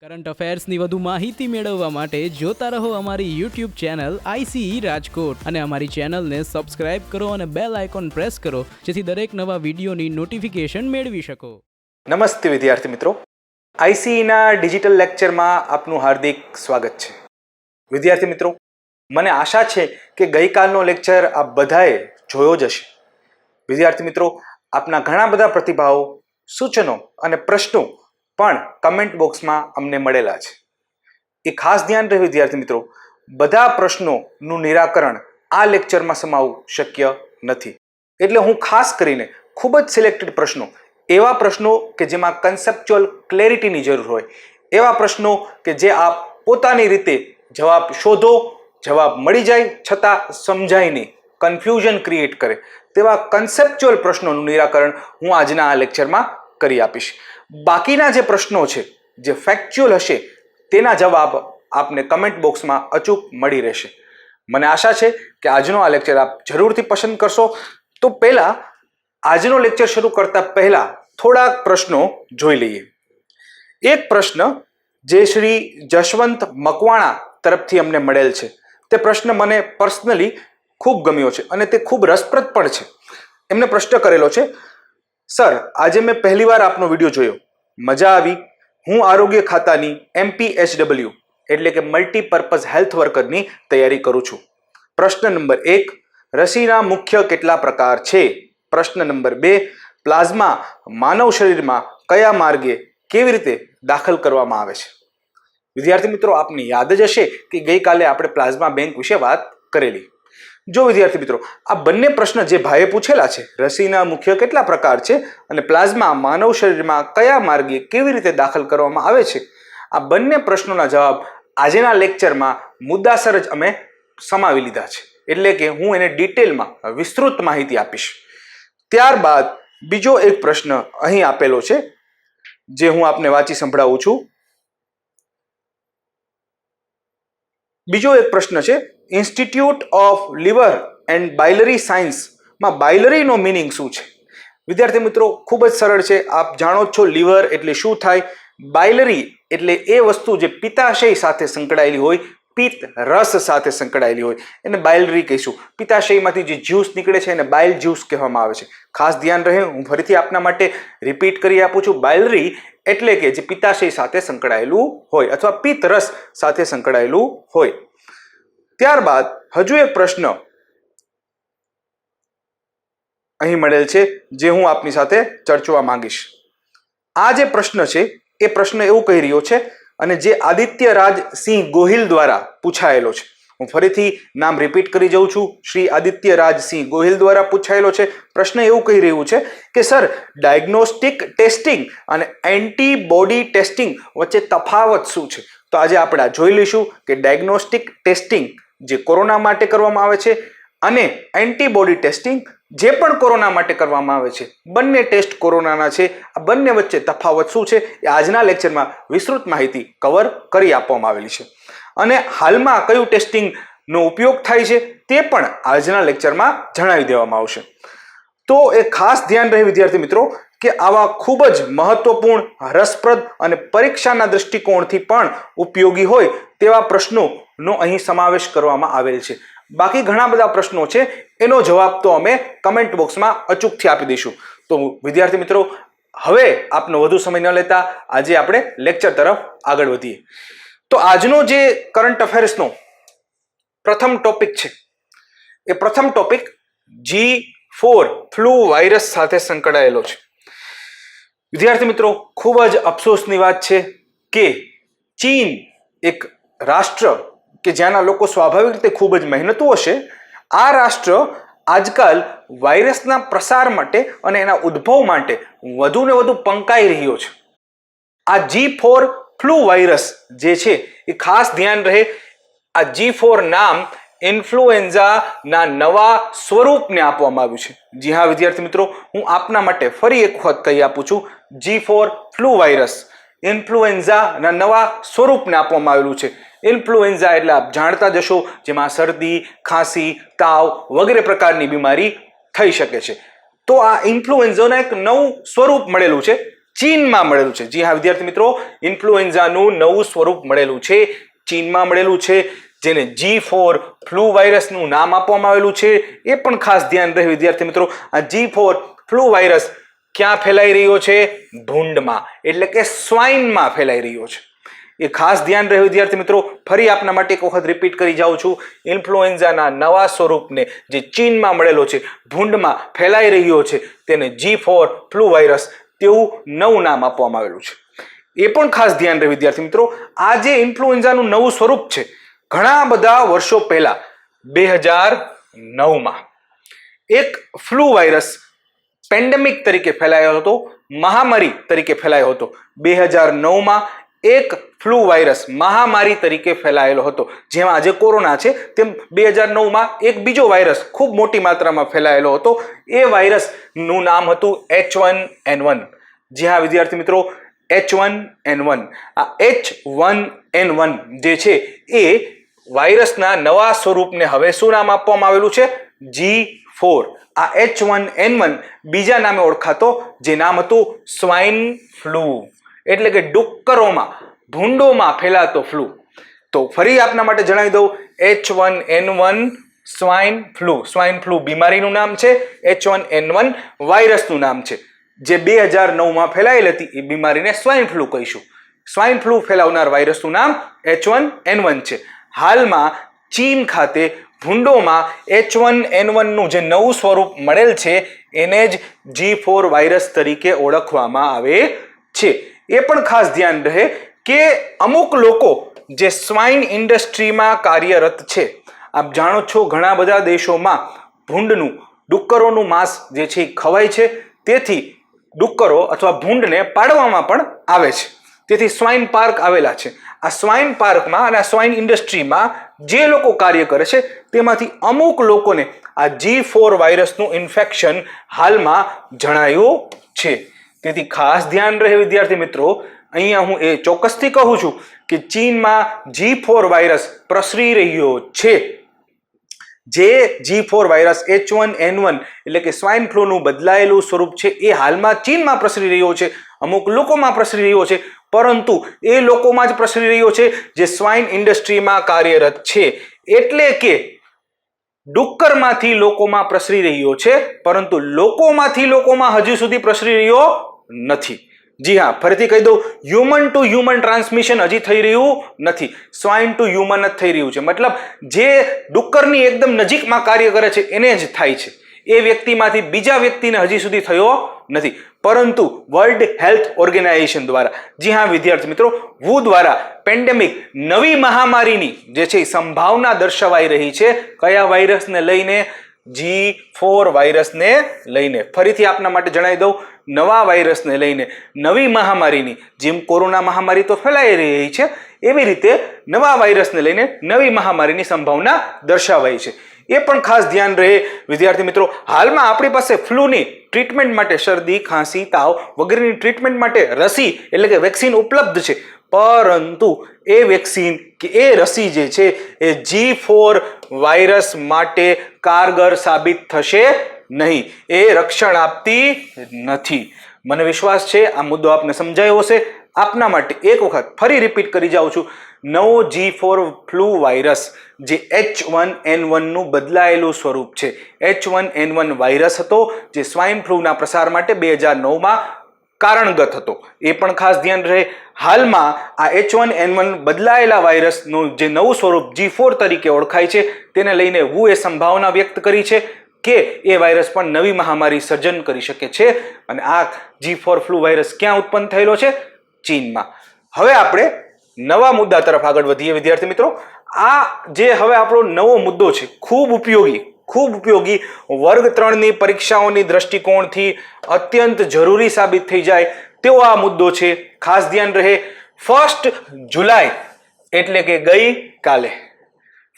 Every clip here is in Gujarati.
કરંટ અફેર્સની વધુ માહિતી મેળવવા માટે જોતા રહો અમારી યુટ્યુબ ચેનલ આઈસીઈ રાજકોટ અને અમારી ચેનલને સબસ્ક્રાઇબ કરો અને બેલ આઇકોન પ્રેસ કરો જેથી દરેક નવા વિડીયોની નોટિફિકેશન મેળવી શકો. નમસ્તે વિદ્યાર્થી મિત્રો, આઈસીઈના ડિજિટલ લેક્ચરમાં આપનું હાર્દિક સ્વાગત છે. વિદ્યાર્થી મિત્રો, મને આશા છે કે ગઈકાલનો લેક્ચર આપ બધાએ જોયો જ હશે. વિદ્યાર્થી મિત્રો, આપના ઘણા બધા પ્રતિભાવો, સૂચનો અને પ્રશ્નો પણ કમેન્ટ બોક્સમાં અમને મળેલા છે. એ ખાસ ધ્યાન રહે વિદ્યાર્થી મિત્રો, બધા પ્રશ્નોનું નિરાકરણ આ લેક્ચરમાં સમાવવું શક્ય નથી. એટલે હું ખાસ કરીને ખૂબ જ સિલેક્ટેડ પ્રશ્નો, એવા પ્રશ્નો કે જેમાં કન્સેપ્ચ્યુઅલ ક્લેરિટીની જરૂર હોય, એવા પ્રશ્નો કે જે આપ પોતાની રીતે જવાબ શોધો, જવાબ મળી જાય છતાં સમજાય નહીં, કન્ફ્યુઝન ક્રિએટ કરે, તેવા કન્સેપ્ચ્યુઅલ પ્રશ્નોનું નિરાકરણ હું આજના આ લેક્ચરમાં કરી આપીશ. બાકીના જે પ્રશ્નો છે, જે ફેક્ચ્યુઅલ હશે, તેના જવાબ આપને કમેન્ટ બોક્સમાં અચૂક મળી રહેશે. મને આશા છે કે આજનો આ લેક્ચર આપ જરૂરથી પસંદ કરશો. તો પહેલા આજનો લેક્ચર શરૂ કરતા પહેલા થોડાક પ્રશ્નો જોઈ લઈએ. એક પ્રશ્ન જે શ્રી જશવંત મકવાણા તરફથી અમને મળેલ છે, તે પ્રશ્ન મને પર્સનલી ખૂબ ગમ્યો છે અને તે ખૂબ રસપ્રદ પણ છે. એમને પ્રશ્ન કરેલો છે, સર, આજે મેં પહેલીવાર આપનો વિડીયો જોયો, મજા આવી. હું આરોગ્ય ખાતાની MPHW એટલે કે મલ્ટીપર્પઝ હેલ્થ વર્કરની તૈયારી કરું છું. પ્રશ્ન નંબર 1, રસીના મુખ્ય કેટલા પ્રકાર છે? પ્રશ્ન નંબર 2, પ્લાઝમા માનવ શરીરમાં કયા માર્ગે કેવી રીતે દાખલ કરવામાં આવે છે? વિદ્યાર્થી મિત્રો, આપને યાદ જ હશે કે ગઈકાલે આપણે પ્લાઝમા બેંક વિશે વાત કરેલી. જો વિદ્યાર્થી મિત્રો, આ બંને પ્રશ્ન જે ભાઈએ પૂછેલા છે, રસીના મુખ્ય કેટલા પ્રકાર છે અને પ્લાઝમા માનવ શરીરમાં કયા માર્ગે કેવી રીતે દાખલ કરવામાં આવે છે, આ બંને પ્રશ્નોના જવાબ આજના લેક્ચરમાં મુદ્દાસર જ અમે સમાવી લીધા છે. એટલે કે હું એને ડિટેલમાં વિસ્તૃત માહિતી આપીશ. ત્યારબાદ બીજો એક પ્રશ્ન અહીં આપેલો છે, જે હું આપને વાંચી સંભળાવું છું. બીજો એક પ્રશ્ન છે, ઇન્સ્ટિટ્યૂટ ઓફ લિવર એન્ડ બાયલરી સાયન્સમાં બાયલરીનો મિનિંગ શું છે? વિદ્યાર્થી મિત્રો, ખૂબ જ સરળ છે. આપ જાણો છો લિવર એટલે શું થાય, બાયલરી એટલે એ વસ્તુ જે પિત્તાશય સાથે સંકળાયેલી હોય, પિત્ત રસ સાથે સંકળાયેલી હોય, એને બાયલરી કહીશું. પિત્તાશયમાંથી જે જ્યુસ નીકળે છે એને બાઇલ જ્યુસ કહેવામાં આવે છે. ખાસ ધ્યાન રહે, હું ફરીથી આપના માટે રિપીટ કરી આપું છું. બાયલરી એટલે કે જે પિત્તાશય સાથે સંકળાયેલું હોય અથવા પિત્ત રસ સાથે સંકળાયેલું હોય. ત્યારબાદ હજુ એક પ્રશ્ન અહીં મળેલ છે, જે હું આપની સાથે ચર્ચવા માંગીશ. આ જે પ્રશ્ન છે, એ પ્રશ્ન એવું કહી રહ્યો છે અને જે આદિત્ય રાજ સિંહ ગોહિલ દ્વારા પૂછાયેલો છે. હું ફરીથી નામ રિપીટ કરી જાઉં છું. શ્રી આદિત્ય રાજ સિંહ ગોહિલ દ્વારા પૂછાયેલો છે. પ્રશ્ન એવું કહી રહ્યું છે કે સર, ડાયગ્નોસ્ટિક ટેસ્ટિંગ અને એન્ટીબોડી ટેસ્ટિંગ વચ્ચે તફાવત શું છે? તો આજે આપણે જોઈ લઈશું કે ડાયગ્નોસ્ટિક ટેસ્ટિંગ જે કોરોના માટે કરવામાં આવે છે અને એન્ટીબોડી ટેસ્ટિંગ જે પણ કોરોના માટે કરવામાં આવે છે, બંને ટેસ્ટ કોરોનાના છે. આ બંને વચ્ચે તફાવત શું છે એ આજના લેક્ચરમાં વિસ્તૃત માહિતી કવર કરી આપવામાં આવેલી છે. અને હાલમાં કયું ટેસ્ટિંગનો ઉપયોગ થાય છે તે પણ આજના લેક્ચરમાં જણાવી દેવામાં આવશે. તો એ ખાસ ધ્યાન રહે વિદ્યાર્થી મિત્રો કે આવા ખૂબ જ મહત્વપૂર્ણ, રસપ્રદ અને પરીક્ષાના દૃષ્ટિકોણથી પણ ઉપયોગી હોય તેવા પ્રશ્નોનો અહીં સમાવેશ કરવામાં આવેલ છે. બાકી ઘણા બધા પ્રશ્નો છે, એનો જવાબ તો અમે કમેન્ટ બોક્સમાં અચૂકથી આપી દઈશું. તો વિદ્યાર્થી મિત્રો, હવે આપનો વધુ સમય ન લેતા આજે આપણે લેક્ચર તરફ આગળ વધીએ. તો આજનો જે કરંટ અફેર્સનો પ્રથમ ટોપિક છે, એ પ્રથમ ટોપિક G4 ફ્લૂ વાયરસ સાથે સંકળાયેલો છે. વિદ્યાર્થી મિત્રો, ખૂબ જ અફસોસની વાત છે કે ચીન, એક રાષ્ટ્ર કે જ્યાંના લોકો સ્વાભાવિક રીતે ખૂબ જ મહેનતુ હશે, આ રાષ્ટ્ર આજકાલ વાયરસના પ્રસાર માટે અને એના ઉદ્ભવ માટે વધુ ને વધુ પંકાઈ રહ્યો છે. આ G4 ફ્લૂ વાયરસ જે છે, એ ખાસ ધ્યાન રહે, આ G4 નામ ઇન્ફ્લુએન્ઝાના નવા સ્વરૂપને આપવામાં આવ્યું છે. જી હા વિદ્યાર્થી મિત્રો, હું આપના માટે ફરી એક વખત કહી આપું છું, G4 ફ્લૂ વાયરસ ઇન્ફ્લુએન્ઝાના નવા સ્વરૂપને આપવામાં આવેલું છે. ઇન્ફ્લુએન્ઝા એટલે આપ જાણતા જશો, જેમાં શરદી, ખાંસી, તાવ વગેરે પ્રકારની બીમારી થઈ શકે છે. તો આ ઇન્ફ્લુએન્ઝાનું એક નવું સ્વરૂપ મળેલું છે, ચીનમાં મળેલું છે. જી હા વિદ્યાર્થી મિત્રો, ઇન્ફ્લુએન્ઝાનું નવું સ્વરૂપ મળેલું છે, ચીનમાં મળેલું છે, જેને G4 ફ્લૂ વાયરસનું નામ આપવામાં આવેલું છે. એ પણ ખાસ ધ્યાન રહે વિદ્યાર્થી મિત્રો, આ G4 ફ્લૂ વાયરસ ક્યાં ફેલાઈ રહ્યો છે? ભૂંડમાં, એટલે કે સ્વાઇનમાં ફેલાઈ રહ્યો છે. એ ખાસ ધ્યાન રહે વિદ્યાર્થી મિત્રો. ફરી આપના માટે એક વખત રિપીટ કરી જાઉં છું, ઇન્ફ્લુએન્ઝાના નવા સ્વરૂપને જે ચીનમાં મળેલો છે, ભૂંડમાં ફેલાઈ રહ્યો છે, તેને G4 ફ્લૂ વાયરસ તેવું નવું નામ આપવામાં આવેલું છે. એ પણ ખાસ ધ્યાન રહે વિદ્યાર્થી મિત્રો, આ જે ઇન્ફ્લુએન્ઝાનું નવું સ્વરૂપ છે, ઘણા બધા વર્ષો પહેલા 2009માં એક ફ્લૂ વાયરસ પેન્ડેમિક તરીકે ફેલાયો હતો, મહામારી તરીકે ફેલાયો હતો. 2009માં એક ફ્લૂ વાયરસ મહામારી તરીકે ફેલાયેલો હતો, જેમાં આજે કોરોના છે તેમ 2009માં એક બીજો વાયરસ ખૂબ મોટી માત્રામાં ફેલાયેલો હતો. એ વાયરસનું નામ હતું H1N1. જી હા વિદ્યાર્થી મિત્રો, H1N1. આ H1N1 જે છે એ વાયરસના નવા સ્વરૂપને હવે શું નામ આપવામાં આવેલું છે? G4. આ H1N1 બીજા નામે ઓળખાતો જે નામ હતું સ્વાઇન ફ્લૂ, એટલે કે ડુક્કરોમાં, ભૂંડોમાં ફેલાતો ફ્લૂ. તો ફરી આપના માટે જણાવી દઉં, H1N1 સ્વાઇન ફ્લૂ બીમારીનું નામ છે, H1N1 વાયરસનું નામ છે. જે 2009માં ફેલાયેલી હતી એ બીમારીને સ્વાઇન ફ્લૂ કહીશું. સ્વાઇન ફ્લૂ ફેલાવનાર વાયરસનું નામ H1N1 છે. હાલમાં ચીન ખાતે ભૂંડોમાં H1N1 નું જે નવું સ્વરૂપ મળેલ છે એને જ G4 વાયરસ તરીકે ઓળખવામાં આવે છે. એ પણ ખાસ ધ્યાન રહે કે અમુક લોકો જે સ્વાઇન ઇન્ડસ્ટ્રીમાં કાર્યરત છે, આપ જાણો છો ઘણા બધા દેશોમાં ભૂંડનું, ડુક્કરોનું માંસ જે છે એ ખવાય છે, તેથી ડુક્કરો અથવા ભૂંડને પાડવામાં પણ આવે છે. તેથી સ્વાઇન પાર્ક આવેલા છે. આ સ્વાઇન પાર્કમાં અને આ સ્વાઇન ઇન્ડસ્ટ્રીમાં જે લોકો કાર્ય કરે છે તેમાંથી અમુક લોકોને આ G4 વાયરસનું ઇન્ફેક્શન હાલમાં જણાયું છે. તેથી ખાસ ધ્યાન રહે વિદ્યાર્થી મિત્રો, અહીંયા હું એ ચોક્કસથી કહું છું કે ચીનમાં G4 વાયરસ પ્રસરી રહ્યો છે. જે G4 વાયરસ H1N1 એટલે કે સ્વાઇન ફ્લૂનું બદલાયેલું સ્વરૂપ છે એ હાલમાં ચીનમાં પ્રસરી રહ્યો છે, અમુક લોકોમાં પ્રસરી રહ્યો છે, પરંતુ એ લોકોમાં જ પ્રસરી રહ્યો છે જે સ્વાઇન ઇન્ડસ્ટ્રીમાં કાર્યરત છે. એટલે કે ડુક્કરમાંથી લોકોમાં પ્રસરી રહ્યો છે, પરંતુ લોકોમાંથી લોકોમાં હજુ સુધી પ્રસરી રહ્યો નથી. જી હા, ફરીથી કહી દઉં, હ્યુમન ટુ હ્યુમન ટ્રાન્સમિશન હજી થઈ રહ્યું નથી, સ્વાઇન ટુ હ્યુમન જ થઈ રહ્યું છે. મતલબ જે ડુક્કરની એકદમ નજીકમાં કાર્ય કરે છે એને જ થાય છે, એ વ્યક્તિમાંથી બીજા વ્યક્તિને હજી સુધી થયો નથી. પરંતુ વર્લ્ડ હેલ્થ ઓર્ગેનાઇઝેશન દ્વારા, જી હા વિદ્યાર્થી મિત્રો, WHO દ્વારા પેન્ડેમિક, નવી મહામારીની જે છે સંભાવના દર્શાવાઈ રહી છે. કયા વાયરસને લઈને? G4 વાયરસને લઈને. ફરીથી આપના માટે જણાવી દઉં, નવા વાયરસને લઈને, નવી મહામારીની, જેમ કોરોના મહામારી તો ફેલાઈ રહી છે એવી રીતે નવા વાયરસને લઈને નવી મહામારીની સંભાવના દર્શાવાઈ છે. એ પણ ખાસ ધ્યાન રહે વિદ્યાર્થી મિત્રો, હાલમાં આપણી પાસે ફ્લૂની ટ્રીટમેન્ટ માટે, શરદી, ખાંસી, તાવ વગેરેની ટ્રીટમેન્ટ માટે રસી એટલે કે વેક્સિન ઉપલબ્ધ છે. પરંતુ એ વેક્સિન કે એ રસી જે છે એ G4 વાયરસ માટે કારગર સાબિત થશે નહીં, એ રક્ષણ આપતી નથી. મને વિશ્વાસ છે આ મુદ્દો આપને સમજાયો હશે. આપના માટે એક વખત ફરી રિપીટ કરી જાઉં છું, નવો G4 ફ્લૂ વાયરસ જે H1N1 નું બદલાયેલું સ્વરૂપ છે, H1N1 વાયરસ હતો જે સ્વાઇન ફ્લૂના પ્રસાર માટે 2009માં કારણગત હતો. એ પણ ખાસ ધ્યાન રહે, હાલમાં આ H1N1 બદલાયેલા વાયરસનું જે નવું સ્વરૂપ G4 તરીકે ઓળખાય છે તેને લઈને WHO એ સંભાવના વ્યક્ત કરી છે કે એ વાયરસ પણ નવી મહામારી સર્જન કરી શકે છે. અને આ G4 ફ્લૂ વાયરસ ક્યાં ઉત્પન્ન થયેલો છે? ચીનમાં. હવે આપણે નવા મુદ્દા તરફ આગળ વધીએ વિદ્યાર્થી મિત્રો. આ જે હવે આપણો નવો મુદ્દો છે, ખૂબ ઉપયોગી, વર્ગ 3ની પરીક્ષાઓની દ્રષ્ટિકોણથી અત્યંત જરૂરી સાબિત થઈ જાય તેવો આ મુદ્દો છે. ખાસ ધ્યાન રહે, 1 જુલાઈ એટલે કે ગઈકાલે,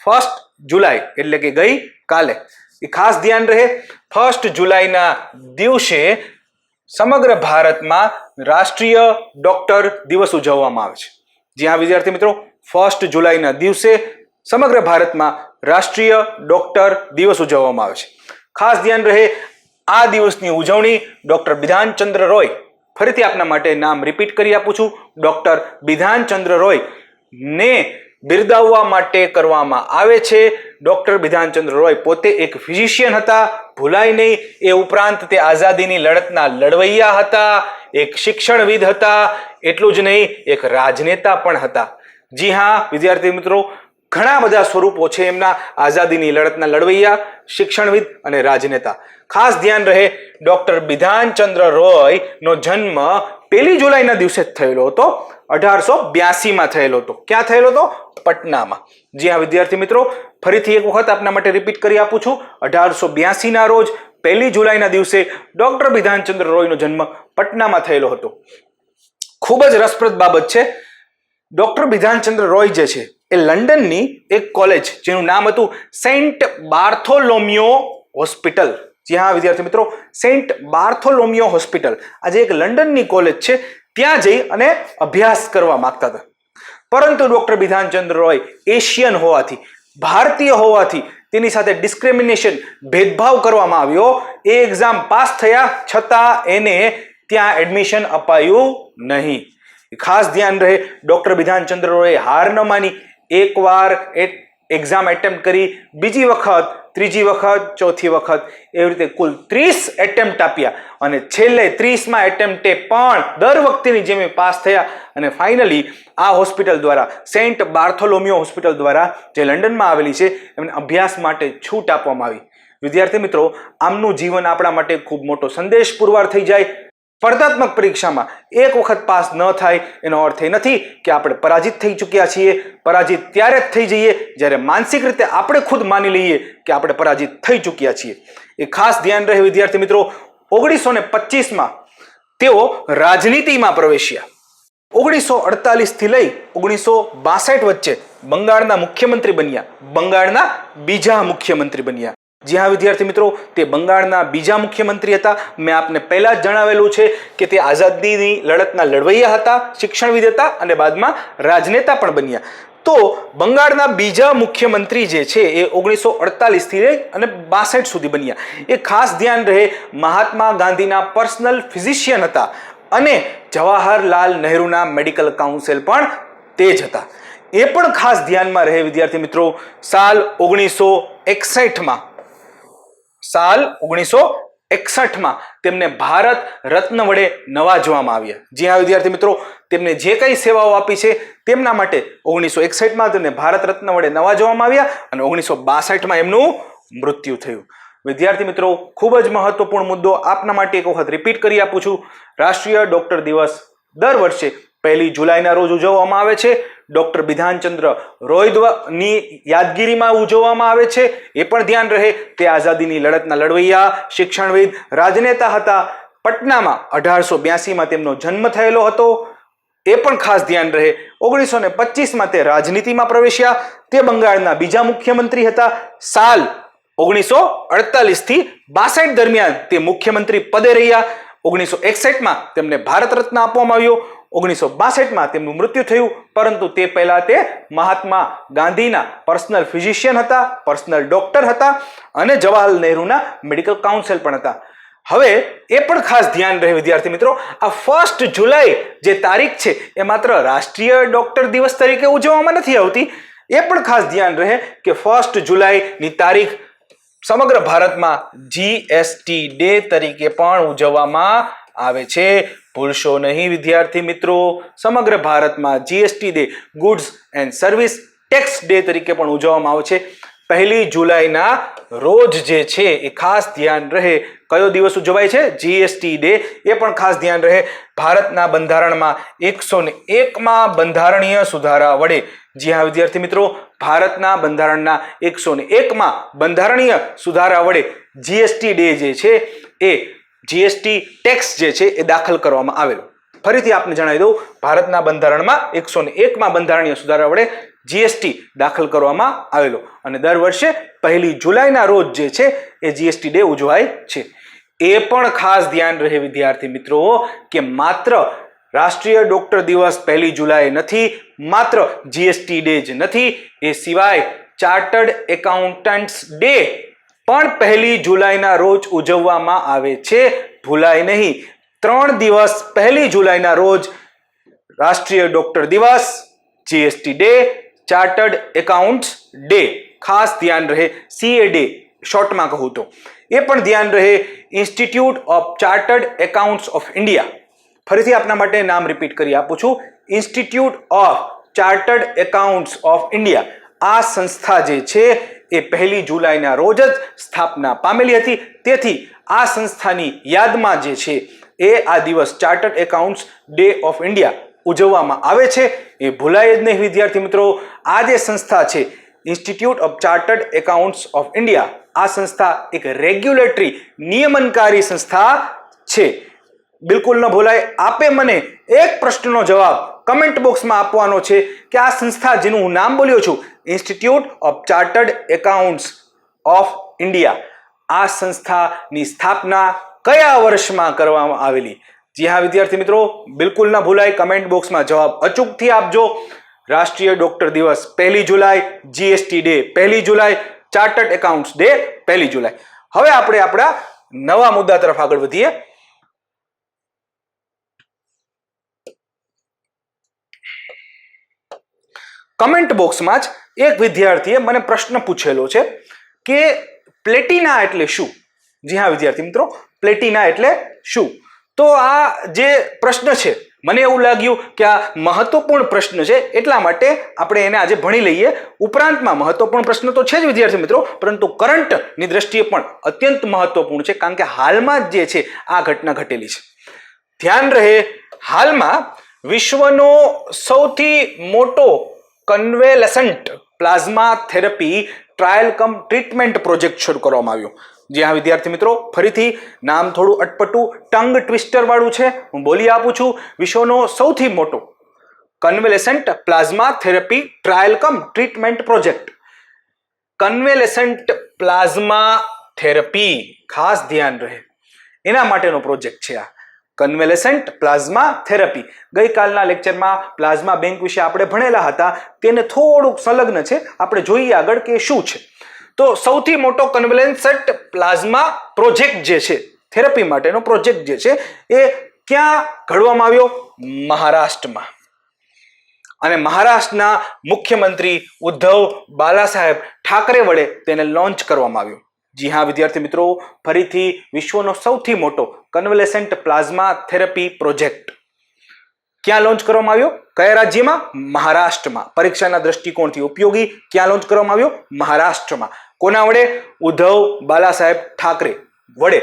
1 જુલાઈ એટલે કે ગઈકાલે, એ ખાસ ધ્યાન રહે, 1 જુલાઈના દિવસે સમગ્ર ભારતમાં રાષ્ટ્રીય ડોક્ટર દિવસ ઉજવવામાં આવે છે. જ્યાં વિદ્યાર્થી મિત્રો 1 જુલાઈના દિવસે સમગ્ર ભારતમાં રાષ્ટ્રીય ડોક્ટર દિવસ ઉજવવામાં આવે છે. ખાસ ધ્યાન રહે, આ દિવસની ઉજવણી ડોક્ટર બિધાનચંદ્ર રોય ફરીથી આપના માટે નામ રિપીટ કરી આપું છું. ડોક્ટર બિધાનચંદ્ર રોય ને બિરદાવવા માટે કરવામાં આવે છે. ડોક્ટર બિધાનચંદ્ર રોય પોતે એક ફિઝિશિયન હતા, ભૂલાય નહીં. એ ઉપરાંત તે આઝાદીની લડતના લડવૈયા હતા, એક શિક્ષણવિદ હતા, એટલું જ નહીં એક રાજનેતા પણ હતા. જી હા વિદ્યાર્થી મિત્રો, ઘણા બધા સ્વરૂપો છે એમના, આઝાદીની લડતના લડવૈયા, શિક્ષણવિદ અને રાજનેતા. ખાસ ધ્યાન રહે, ડોક્ટર બિધાનચંદ્ર રોય નો જન્મ 1 જુલાઈના દિવસે જ થયેલો હતો. 1882માં થયેલો હતો. ક્યાં થયેલો હતો? પટનામાં. જી હા વિદ્યાર્થી મિત્રો, ફરીથી એક વખત આપના માટે રિપીટ કરી આપું છું. 1882ના રોજ 1 જુલાઈના દિવસે ડોક્ટર બિધાનચંદ્ર રોયનો જન્મ પટનામાં થયેલો હતો. ખૂબ જ રસપ્રદ બાબત છે. ડોક્ટર બિધાનચંદ્ર રોય જે છે એ લંડનની એક કોલેજ જેનું નામ હતું સેન્ટ બાર્થોલોમ્યો હોસ્પિટલ. જી હા વિદ્યાર્થી મિત્રો, સેન્ટ બાર્થોલોમ્યો હોસ્પિટલ આજે એક લંડનની કોલેજ છે, ત્યાં જઈ અને અભ્યાસ કરવા માંગતા હતા. પરંતુ ડોક્ટર બિધાનચંદ્ર રોય એશિયન હોવાથી, ભારતીય હોવાથી તેની સાથે ડિસ્ક્રિમિનેશન, ભેદભાવ કરવામાં આવ્યો. એ એક્ઝામ પાસ થયા છતાં એને ત્યાં એડમિશન અપાયું નહીં. ખાસ ધ્યાન રહે, ડોક્ટર બિધાનચંદ્ર રોયે હાર ન માની, એકવાર એક્ઝામ એટેમ્પ્ટ કરી, બીજી વખત, ત્રીજી વખત, ચોથી વખત, એવી રીતે કુલ 30 એટેમ્પ્ટ આપ્યા અને છેલ્લે 30મા એટેમ્પ્ટે પણ દર વખતેની જેમ પાસ થયા અને ફાઇનલી આ હોસ્પિટલ દ્વારા, સેન્ટ બાર્થોલોમ્યો હોસ્પિટલ દ્વારા જે લંડનમાં આવેલી છે, એમને અભ્યાસ માટે છૂટ આપવામાં આવી. વિદ્યાર્થી મિત્રો, આમનું જીવન આપણા માટે ખૂબ મોટો સંદેશ પુરવાર થઈ જાય. સ્પર્ધાત્મક પરીક્ષામાં એક વખત પાસ ન થાય એનો અર્થ એ નથી કે આપણે પરાજિત થઈ ચૂક્યા છીએ. પરાજિત ત્યારે જ થઈ જઈએ જ્યારે માનસિક રીતે આપણે ખુદ માની લઈએ કે આપણે પરાજિત થઈ ચૂક્યા છીએ. એ ખાસ ધ્યાન રહે વિદ્યાર્થી મિત્રો. 1925માં તેઓ રાજનીતિમાં પ્રવેશ્યા. 1948 થી લઈ 1962 વચ્ચે બંગાળના મુખ્યમંત્રી બન્યા. બંગાળના બીજા મુખ્યમંત્રી બન્યા. જી હા વિદ્યાર્થી મિત્રો, તે બંગાળના બીજા મુખ્યમંત્રી હતા. મેં આપને પહેલા જ જણાવેલું છે કે તે આઝાદીની લડતના લડવૈયા હતા, શિક્ષણવિદ હતા અને બાદમાં રાજનેતા પણ બન્યા. તો બંગાળના બીજા મુખ્યમંત્રી જે છે એ 1948 થી લઈ અને 62 સુધી બન્યા. એ ખાસ ધ્યાન રહે, મહાત્મા ગાંધીના પર્સનલ ફિઝિશિયન હતા અને જવાહરલાલ નહેરુના મેડિકલ કાઉન્સિલ પણ તે જ હતા. એ પણ ખાસ ધ્યાનમાં રહે વિદ્યાર્થી મિત્રો. સાલ 1961માં તેમને ભારત રત્ન વડે નવાજવામાં આવ્યા. જી હા વિદ્યાર્થી મિત્રો, તેમને જે કઈ સેવાઓ આપી છે તેમના માટે 1961માં તેમને ભારત રત્ન વડે નવાજવામાં આવ્યા અને 1962માં એમનું મૃત્યુ થયું. વિદ્યાર્થી મિત્રો, ખૂબ જ મહત્વપૂર્ણ મુદ્દો આપના માટે એક વખત રિપીટ કરી આપું છું. રાષ્ટ્રીય ડોક્ટર દિવસ દર વર્ષે 1 જુલાઈના રોજ ઉજવવામાં આવે છે. ડોક્ટર બિધાનચંદ્ર રોયની યાદગીરીમાં ઉજવવામાં આવે છે. એ પણ ધ્યાન રહે, તે આઝાદીની લડતના લડવૈયા, શિક્ષણવિદ, રાજનેતા હતા. પટનામાં 1882માં તેમનો જન્મ થયેલો હતો. એ પણ ખાસ ધ્યાન રહે. 1925માં તે રાજનીતિમાં પ્રવેશ્યા. તે બંગાળના બીજા મુખ્યમંત્રી હતા. સાલ 1948 થી 62 દરમિયાન તે મુખ્યમંત્રી પદે રહ્યા. 1961માં તેમને ભારત રત્ન આપવામાં આવ્યો. 1962માં તેમનું મૃત્યુ થયું. પરંતુ તે પહેલા તે મહાત્મા ગાંધીના પર્સનલ ફિઝિશિયન હતા, પર્સનલ ડોક્ટર હતા અને જવાહરલાલ નહેરુના મેડિકલ કાઉન્સિલ પણ હતા. હવે એ પણ ખાસ ધ્યાન રહે વિદ્યાર્થી મિત્રો, આ 1 જુલાઈ જે તારીખ છે એ માત્ર રાષ્ટ્રીય ડોક્ટર દિવસ તરીકે ઉજવવામાં નથી આવતી. એ પણ ખાસ ધ્યાન રહે કે 1 જુલાઈની તારીખ સમગ્ર ભારતમાં GST ડે તરીકે પણ ઉજવવામાં આવે છે. ભૂલશો નહીં વિદ્યાર્થી મિત્રો, સમગ્ર ભારતમાં GST day, goods and service tax day તરીકે પણ ઉજવવામાં આવે છે. 1 જુલાઈના રોજ જે છે એ ખાસ ધ્યાન રહે કયો દિવસ ઉજવાય છે? GST day. એ પણ ખાસ ધ્યાન રહે, ભારતના બંધારણમાં 101માં બંધારણીય સુધારા વડે, જી હા વિદ્યાર્થી મિત્રો, ભારતના બંધારણના 101માં બંધારણીય સુધારા વડે GST ડે જે છે એ GST ટેક્સ જે છે એ દાખલ કરવામાં આવેલો. ફરીથી આપને જણાવી દઉં, ભારતના બંધારણમાં 101માં બંધારણીય સુધારા વડે GST દાખલ કરવામાં આવેલો અને દર વર્ષે 1 જુલાઈના રોજ જે છે એ GST ડે ઉજવાય છે. એ પણ ખાસ ધ્યાન રહે વિદ્યાર્થી મિત્રો કે માત્ર રાષ્ટ્રીય ડોક્ટર દિવસ 1 જુલાઈ નથી, માત્ર GST ડે જ નથી, એ સિવાય ચાર્ટર્ડ એકાઉન્ટન્ટ્સ ડે પણ 1 જુલાઈના રોજ ઉજવવામાં આવે છે. ભૂલાય નહીં, 3 દિવસ 1 જુલાઈના રોજ રાષ્ટ્રીય ડોક્ટર દિવસ, GST day, chartered accounts day, ખાસ ધ્યાન રહે, સીએ ડે શોર્ટમાં કહું તો એ પણ ધ્યાન રહે, institute of chartered accounts of India, ફરીથી આપના માટે નામ રિપીટ કરી આપું છું, institute of chartered accounts of India, આ સંસ્થા જે છે એ 1 જુલાઈના રોજ જ સ્થાપના પામેલી હતી. તેથી આ સંસ્થાની યાદમાં જે છે એ આ દિવસ chartered accounts day of India ઉજવવામાં આવે છે. એ ભૂલાય જ નહીં વિદ્યાર્થી મિત્રો. આ જે સંસ્થા છે institute of chartered accounts of India, આ સંસ્થા એક રેગ્યુલેટરી નિયમનકારી સંસ્થા છે. બિલકુલ ન ભૂલાય. આપે મને એક પ્રશ્નનો જવાબ કમેન્ટ બોક્સમાં આપવાનો છે કે આ સંસ્થા જેનું હું નામ બોલ્યો છું, institute of chartered accounts of India, આ સંસ્થાની સ્થાપના કયા વર્ષમાં કરવામાં આવેલી? જી હા વિદ્યાર્થી મિત્રો, બિલકુલ ન ભૂલાય, કમેન્ટ બોક્સમાં જવાબ અચૂકથી આપજો. રાષ્ટ્રીય ડોક્ટર દિવસ 1 જુલાઈ, જીએસટી ડે 1 જુલાઈ, ચાર્ટર્ડ એકાઉન્ટ્સ ડે 1 જુલાઈ. હવે આપણે આપણા નવા મુદ્દા તરફ આગળ વધીએ. કમેન્ટ બોક્સમાં જ એક વિદ્યાર્થીએ મને પ્રશ્ન પૂછેલો છે કે પ્લેટિના એટલે શું? જી હા વિદ્યાર્થી મિત્રો, પ્લેટિના એટલે શું? તો આ જે પ્રશ્ન છે મને એવું લાગ્યું કે આ મહત્વપૂર્ણ પ્રશ્ન છે, એટલા માટે આપણે એને આજે ભણી લઈએ. ઉપરાંતમાં મહત્વપૂર્ણ પ્રશ્ન તો છે જ વિદ્યાર્થી મિત્રો, પરંતુ કરંટની દ્રષ્ટિએ પણ અત્યંત મહત્વપૂર્ણ છે, કારણ કે હાલમાં જ જે છે આ ઘટના ઘટેલી છે. ધ્યાન રહે, હાલમાં વિશ્વનો સૌથી મોટો કન્વેલેસન્ટ પ્લાઝમા થેરપી ટ્રાયલ કમ ટ્રીટમેન્ટ પ્રોજેક્ટ શરૂ કરવામાં આવ્યો. જી હા વિદ્યાર્થી મિત્રો, ફરીથી નામ થોડું અટપટું ટંગ ટ્વિસ્ટર વાળું છે, હું બોલી આપું છું. વિશ્વનો સૌથી મોટો કન્વેલેસન્ટ પ્લાઝમા થેરપી ટ્રાયલ કમ ટ્રીટમેન્ટ પ્રોજેક્ટ, કન્વેલેસન્ટ પ્લાઝમા થેરપી, ખાસ ધ્યાન રહે, એના માટેનો પ્રોજેક્ટ છે આ કન્વેલેસન્ટ પ્લાઝમા થેરપી. ગઈકાલના લેક્ચરમાં પ્લાઝમા બેંક વિશે આપણે ભણેલા હતા, તેને થોડુંક સંલગ્ન છે, આપણે જોઈએ આગળ કે શું છે. તો સૌથી મોટો કન્વેલેસન્ટ પ્લાઝમા પ્રોજેક્ટ જે છે, થેરપી માટેનો પ્રોજેક્ટ જે છે, એ ક્યાં ઘડવામાં આવ્યો? મહારાષ્ટ્રમાં. અને મહારાષ્ટ્રના મુખ્યમંત્રી ઉદ્ધવ બાલાસાહેબ ઠાકરે વડે તેને લોન્ચ કરવામાં આવ્યો. જી હા વિદ્યાર્થી મિત્રો, ફરીથી વિશ્વનો સૌથી મોટો કન્વેલેસન્ટ પ્લાઝમા થેરપી પ્રોજેક્ટ ક્યાં લોન્ચ કરવામાં આવ્યો? કયા રાજ્યમાં? મહારાષ્ટ્રમાં. પરીક્ષાના દ્રષ્ટિકોણથી ઉપયોગી. ક્યાં લોન્ચ કરવામાં આવ્યો? મહારાષ્ટ્રમાં. કોના વડે? ઉદ્ધવ બાલાસાહેબ ઠાકરે વડે.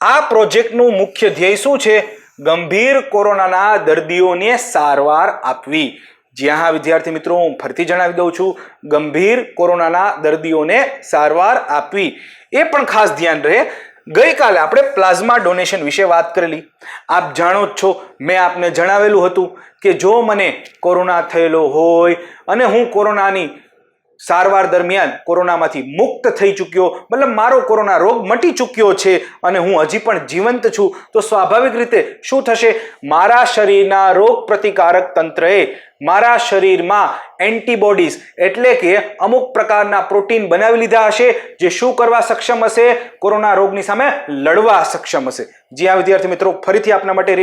આ પ્રોજેક્ટનું મુખ્ય ધ્યેય શું છે? ગંભીર કોરોનાના દર્દીઓને સારવાર આપવી. જ્યાં હા વિદ્યાર્થી મિત્રો, હું ફરીથી જણાવી દઉં છું, ગંભીર કોરોનાના દર્દીઓને સારવાર આપવી. એ પણ ખાસ ધ્યાન રહે, ગઈકાલે આપણે પ્લાઝમા ડોનેશન વિશે વાત કરેલી. આપ જાણો જ છો, મેં આપને જણાવેલું હતું કે જો મને કોરોના થયેલો હોય અને હું કોરોનાની સારવાર દરમિયાન કોરોનામાંથી મુક્ત થઈ ચૂક્યો, મતલબ મારો કોરોના રોગ મટી ચૂક્યો છે અને હું હજી પણ જીવંત છું, તો સ્વાભાવિક રીતે શું થશે? મારા શરીરના રોગ પ્રતિકારક તંત્રએ મારા શરીરમાં એન્ટીબોડીઝ એટલે કે અમુક પ્રકારના પ્રોટીન બનાવી લીધા હશે, જે શું કરવા સક્ષમ હશે? કોરોના રોગની સામે લડવા સક્ષમ હશે. જી હા વિદ્યાર્થી મિત્રો, ફરીથી આપના માટે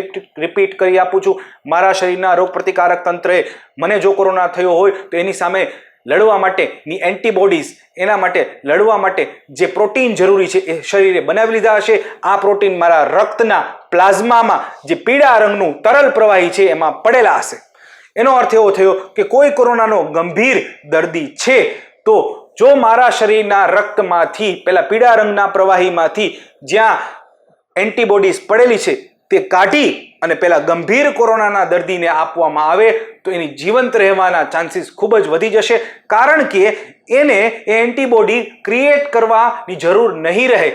રિપીટ કરી આપું છું, મારા શરીરના રોગ પ્રતિકારક તંત્રએ મને જો કોરોના થયો હોય તો એની સામે લડવા માટેની એન્ટીબોડીઝ, એના માટે લડવા માટે જે પ્રોટીન જરૂરી છે એ શરીરે બનાવી લીધા હશે. આ પ્રોટીન મારા રક્તના પ્લાઝમામાં જે પીળા રંગનું તરલ પ્રવાહી છે એમાં પડેલા હશે. એનો અર્થ એવો થયો કે કોઈ કોરોનાનો ગંભીર દર્દી છે તો જો મારા શરીરના રક્તમાંથી, પેલા પીળા રંગના પ્રવાહીમાંથી જ્યાં એન્ટીબોડીઝ પડેલી છે તે કાઢી અને પેલા ગંભીર કોરોનાના દર્દીને આપવામાં આવે તો એની જીવંત રહેવાના ચાન્સીસ ખૂબ જ વધી જશે, કારણ કે એને એન્ટીબોડી ક્રિએટ કરવાની જરૂર નહીં રહે.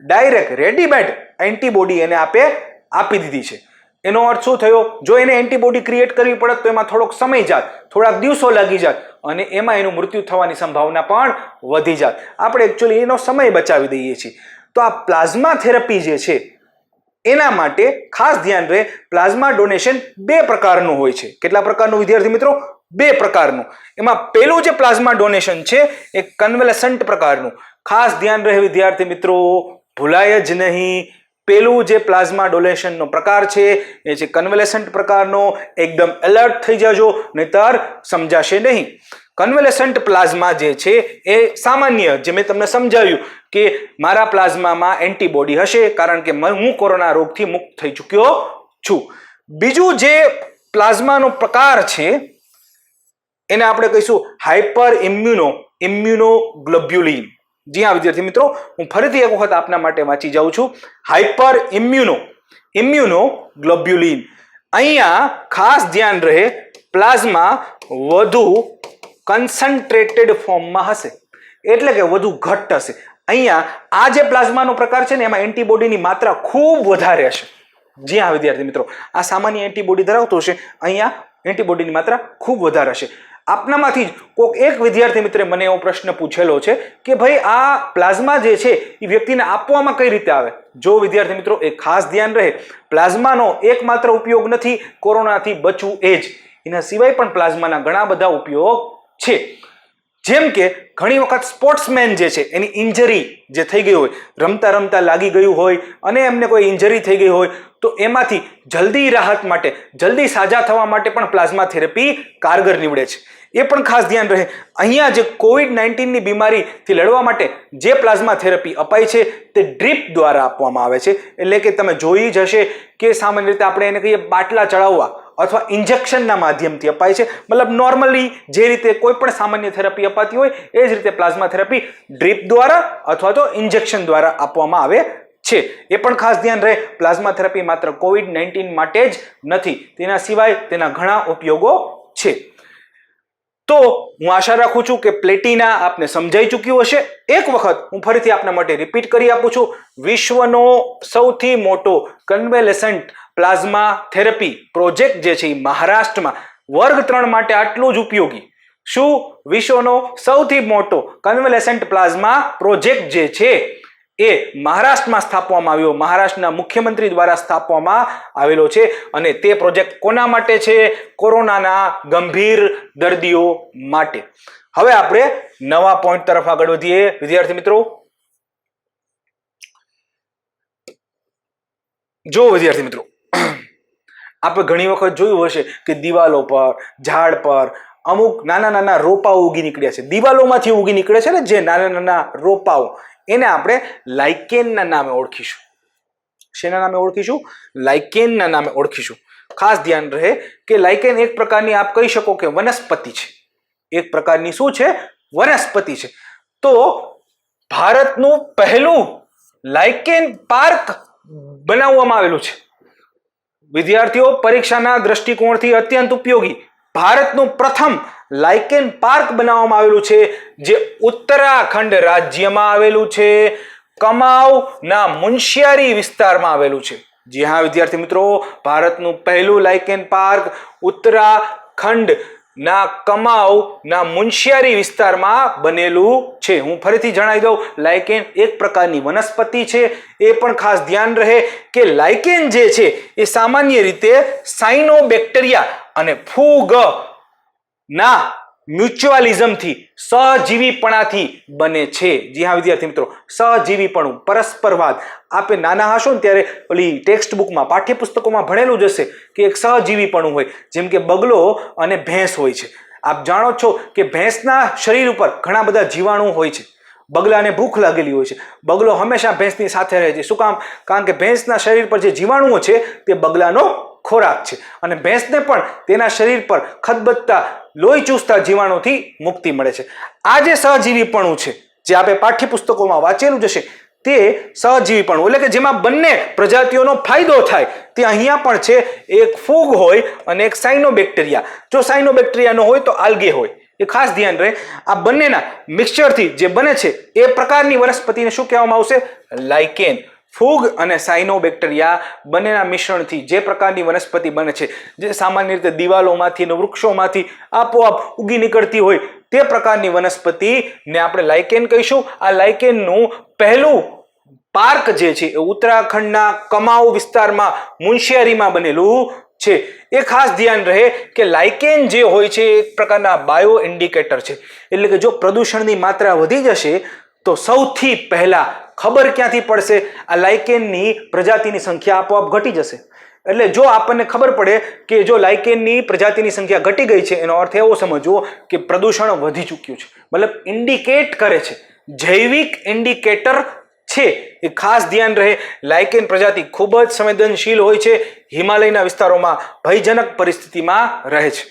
ડાયરેક્ટ રેડીમેડ એન્ટીબોડી એને આપી દીધી છે. એનો અર્થ શું થયો? જો એને એન્ટીબોડી ક્રિએટ કરવી પડે તો એમાં થોડોક સમય જાત, થોડાક દિવસો લાગી જાત અને એમાં એનું મૃત્યુ થવાની સંભાવના પણ વધી જાત. આપણે એકચ્યુઅલી એનો સમય બચાવી દઈએ છીએ. તો આ પ્લાઝમા થેરપી જે છે એના માટે ખાસ ધ્યાન રહે, પ્લાઝમા ડોનેશન 2 પ્રકારનું હોય છે. કેટલા પ્રકારનું વિદ્યાર્થી મિત્રો? 2 પ્રકારનું. એમાં પહેલું જે પ્લાઝમા ડોનેશન છે એ કન્વેલેસન્ટ પ્રકારનું. ખાસ ધ્યાન રહે વિદ્યાર્થી મિત્રો, ભૂલાય જ નહીં, પેલું જે પ્લાઝમા ડોનેશનનો પ્રકાર છે એ છે કન્વેલેસન્ટ પ્રકારનો. એકદમ એલર્ટ થઈ જજો, નહીતર સમજાશે નહીં. કન્વેલેસન્ટ પ્લાઝમા જે છે એ સામાન્ય, જે મેં તમને સમજાવ્યું કે મારા પ્લાઝમામાં એન્ટીબોડી હશે કારણ કે હું કોરોના રોગથી મુક્ત થઈ ચૂક્યો છું. બીજું જે પ્લાઝમાનો પ્રકાર છે એને આપણે કહીશું હાઇપર ઇમ્યુનોગ્લોબ્યુલિન. જી હા વિદ્યાર્થી મિત્રો, હું ફરીથી એક વખત આપના માટે વાંચી જાઉં છું. Hyper immunoglobulin. અહીંયા ખાસ ધ્યાન રહે, પ્લાઝમા વધુ કન્સન્ટ્રેટેડ ફોર્મમાં હશે, એટલે કે વધુ ઘટ્ટ હશે. અહીંયા આ જે પ્લાઝમાનો પ્રકાર છે ને એમાં એન્ટીબોડીની માત્રા ખૂબ વધારે હશે. જી હા વિદ્યાર્થી મિત્રો, આ સામાન્ય એન્ટીબોડી ધરાવતો હશે, અહીંયા એન્ટીબોડીની માત્રા ખૂબ વધારે હશે. આપનામાંથી જ કોઈક એક વિદ્યાર્થી મિત્રે મને એવો પ્રશ્ન પૂછેલો છે કે ભાઈ આ પ્લાઝમા જે છે એ વ્યક્તિને આપવામાં કઈ રીતે આવે. જો વિદ્યાર્થી મિત્રો એ ખાસ ધ્યાન રહે, પ્લાઝમાનો એકમાત્ર ઉપયોગ નથી કોરોનાથી બચવું એ જ, એના સિવાય પણ પ્લાઝમાના ઘણા બધા ઉપયોગ છે. જેમ કે ઘણી વખત સ્પોર્ટ્સમેન જે છે એની ઇન્જરી જે થઈ ગઈ હોય, રમતા રમતા લાગી ગયું હોય અને એમને કોઈ ઇન્જરી થઈ ગઈ હોય, તો એમાંથી જલ્દી રાહત માટે, જલ્દી સાજા થવા માટે પણ પ્લાઝમા થેરેપી કારગર નીવડે છે. એ પણ ખાસ ધ્યાન રહે. અહીંયા જે COVID-19ની બીમારીથી લડવા માટે જે પ્લાઝમા થેરેપી અપાય છે તે ડ્રીપ દ્વારા આપવામાં આવે છે. એટલે કે તમે જોઈ જ હશે કે સામાન્ય રીતે આપણે એને કહીએ બાટલા ચડાવવા અથવા ઇન્જેક્શનના માધ્યમથી અપાય છે. મતલબ નોર્મલી જે રીતે કોઈ પણ સામાન્ય થેરાપી અપાતી હોય એ જ રીતે પ્લાઝમા થેરાપી ડ્રીપ દ્વારા અથવા તો ઇન્જેક્શન દ્વારા આપવામાં આવે છે. એ પણ ખાસ ધ્યાન રહે, પ્લાઝમા થેરાપી માત્ર COVID-19 માટે જ નથી, તેના સિવાય તેના ઘણા ઉપયોગો છે. તો હું આશા રાખું છું કે પ્લેટિના આપને સમજાઈ ચૂક્યું હશે. એક વખત હું ફરીથી આપના માટે રિપીટ કરી આપું છું. વિશ્વનો સૌથી મોટો કન્વેલેસન્ટ પ્લાઝમા થેરેપી પ્રોજેક્ટ જે છે એ મહારાષ્ટ્રમાં વર્ગ 3 માટે આટલું જ ઉપયોગી. શું? વિશ્વનો સૌથી મોટો કન્વેલેસન્ટ પ્લાઝમા પ્રોજેક્ટ જે છે એ મહારાષ્ટ્રમાં સ્થાપવામાં આવ્યો, મહારાષ્ટ્રના મુખ્યમંત્રી દ્વારા સ્થાપવામાં આવેલો છે. અને તે પ્રોજેક્ટ કોના માટે છે? કોરોનાના ગંભીર દર્દીઓ માટે. હવે આપણે નવા પોઈન્ટ તરફ આગળ વધીએ વિદ્યાર્થી મિત્રો. જો વિદ્યાર્થી મિત્રો, આપણે ઘણી વખત જોયું હશે કે દિવાલો પર, ઝાડ પર અમુક નાના નાના રોપાઓ ઉગી નીકળ્યા છે. દિવાલોમાંથી ઉગી નીકળે છે ને જે નાના નાના રોપાઓ, એને આપણે લાઇકેનના નામે ઓળખીશું. શેના નામે ઓળખીશું? લાઇકેનના નામે ઓળખીશું. ખાસ ધ્યાન રહે કે લાઇકેન એક પ્રકારની આપ કહી શકો કે વનસ્પતિ છે. એક પ્રકારની શું છે? વનસ્પતિ છે. તો ભારતનું પહેલું લાઇકેન પાર્ક બનાવવામાં આવેલું છે. વિદ્યાર્થીઓ, પરીક્ષાના દ્રષ્ટિકોણથી અત્યંત ઉપયોગી ભારતનું પ્રથમ લાઇકેન પાર્ક બનાવવામાં આવેલું છે, જે ઉત્તરાખંડ રાજ્યમાં આવેલું છે, કમાઉના મુનસ્યારી વિસ્તારમાં આવેલું છે. જી હા વિદ્યાર્થી મિત્રો, ભારતનું પહેલું લાઇકેન પાર્ક ઉત્તરાખંડના કમાઉના મુનસ્યારી વિસ્તારમાં બનેલું છે. હું ફરીથી જણાવી દઉં, લાઇકેન એક પ્રકારની વનસ્પતિ છે. એ પણ ખાસ ધ્યાન રહે કે લાઇકેન જે છે એ સામાન્ય રીતે સાયનોબેક્ટેરિયા અને ફૂગ ના મ્યુચ્યુઅલિઝમથી, સહજીવીપણાથી બને છે. જી હા વિદ્યાર્થી મિત્રો, સહજીવીપણું, પરસ્પરવાદ. આપે નાના હશો ને ત્યારે ઓલી ટેક્સ્ટ બુકમાં, પાઠ્યપુસ્તકોમાં ભણેલું જ હશે કે એક સહજીવીપણું હોય, જેમ કે બગલો અને ભેંસ હોય છે. આપ જાણો છો કે ભેંસના શરીર ઉપર ઘણા બધા જીવાણુ હોય છે. બગલાને ભૂખ લાગેલી હોય છે, બગલો હંમેશા ભેંસની સાથે રહે છે. શું કામ? કારણ કે ભેંસના શરીર પર જે જીવાણુઓ છે તે બગલાનો ખોરાક છે, અને ભેંસને પણ તેના શરીર પર ખદબદતા, લોહી ચૂસતા જીવાણુથી મુક્તિ મળે છે. આ જે સહજીવીપણું છે, જે આપણે પાઠ્યપુસ્તકોમાં વાંચેલું જશે, તે સહજીવીપણું એટલે કે જેમાં બંને પ્રજાતિઓનો ફાયદો થાય, તે અહીંયા પણ છે. એક ફૂગ હોય અને એક સાયનોબેક્ટેરિયા. જો સાયનોબેક્ટેરિયા ન હોય તો આલ્ગે હોય. એ ખાસ ધ્યાન રહે. આ બંનેના મિક્સચરથી જે બને છે એ પ્રકારની વનસ્પતિને શું કહેવામાં આવશે? લાઇકેન. ફૂગ અને સાયનોબેક્ટેરિયા બંનેના મિશ્રણથી જે પ્રકારની વનસ્પતિ બને છે, જે સામાન્ય રીતે દિવાલોમાંથી અને વૃક્ષોમાંથી આપોઆપ ઉગી નીકળતી હોય, તે પ્રકારની વનસ્પતિને આપણે લાઇકેન કહીશું. આ લાઇકેનનું પહેલું પાર્ક જે છે એ ઉત્તરાખંડના કમાઉ વિસ્તારમાં મુનસ્યારીમાં બનેલું છે. એ ખાસ ધ્યાન રહે કે લાઇકેન જે હોય છે એક પ્રકારના બાયો ઇન્ડિકેટર છે. એટલે કે જો પ્રદૂષણની માત્રા વધી જશે તો સૌથી પહેલા ખબર ક્યાંથી પડશે? આ લાઇકેનની પ્રજાતિની સંખ્યા આપોઆપ ઘટી જશે. એટલે જો આપણને ખબર પડે કે જો લાઇકેનની પ્રજાતિની સંખ્યા ઘટી ગઈ છે, એનો અર્થ એવો સમજવો કે પ્રદૂષણ વધી ચૂક્યું છે. મતલબ ઇન્ડિકેટ કરે છે, જૈવિક ઇન્ડિકેટર છે. એ ખાસ ધ્યાન રહે. લાઇકેન પ્રજાતિ ખૂબ જ સંવેદનશીલ હોય છે, હિમાલયના વિસ્તારોમાં ભયજનક પરિસ્થિતિમાં રહે છે.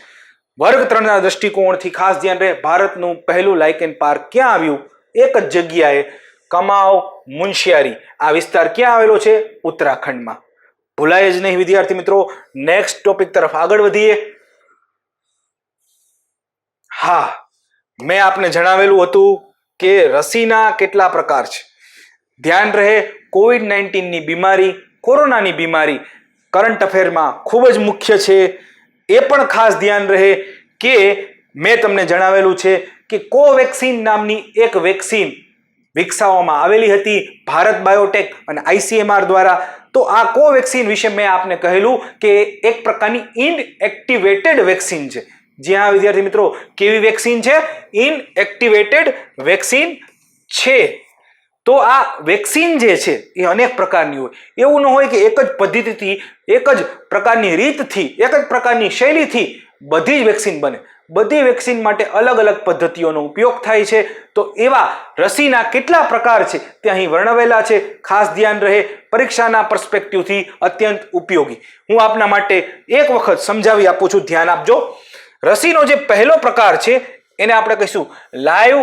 વર્ગ 3ના દ્રષ્ટિકોણથી ખાસ ધ્યાન રહે. ભારતનું પહેલું લાઇકેન પાર્ક ક્યાં આવ્યું? એક જ જગ્યાએ, કમાવ મુનસ્યારી. આ વિસ્તાર ક્યાં આવેલો છે? ઉત્તરાખંડમાં. ભૂલાય જ નહીં વિદ્યાર્થી મિત્રો. નેક્સ્ટ ટોપિક તરફ આગળ વધીએ. હા, મેં આપને જણાવેલું હતું કે રસીના કેટલા પ્રકાર છે. ધ્યાન રહે, કોવિડ-19ની બીમારી, કોરોનાની બીમારી કરંટ અફેરમાં ખૂબ જ મુખ્ય છે. એ પણ ખાસ ધ્યાન રહે કે મેં તમને જણાવેલું છે કે કોવેક્સિન નામની એક વેક્સિન વિકસાવવામાં આવેલી હતી ભારત બાયોટેક અને ICMR દ્વારા. તો આ કોવેક્સિન વિશે મેં આપને કહેલું કે એક પ્રકારની ઇનએક્ટિવેટેડ વેક્સિન છે. જ્યાં વિદ્યાર્થી મિત્રો કેવી વેક્સિન છે? ઇનએક્ટિવેટેડ વેક્સિન છે. તો આ વેક્સિન જે છે એ અનેક પ્રકારની હોય. એવું ન હોય કે એક જ પદ્ધતિથી, એક જ પ્રકારની રીતથી, એક જ પ્રકારની શૈલીથી બધી જ વેક્સિન બને. બધી વેક્સિન માટે અલગ અલગ પદ્ધતિઓનો ઉપયોગ થાય છે. તો એવા રસીના કેટલા પ્રકાર છે તે અહીં વર્ણવેલા છે. ખાસ ધ્યાન રહે, પરીક્ષાના પર્સ્પેક્ટિવથી અત્યંત ઉપયોગી. હું આપના માટે એક વખત સમજાવી આપું છું, ધ્યાન આપજો. રસીનો જે પહેલો પ્રકાર છે એને આપણે કહીશું લાઈવ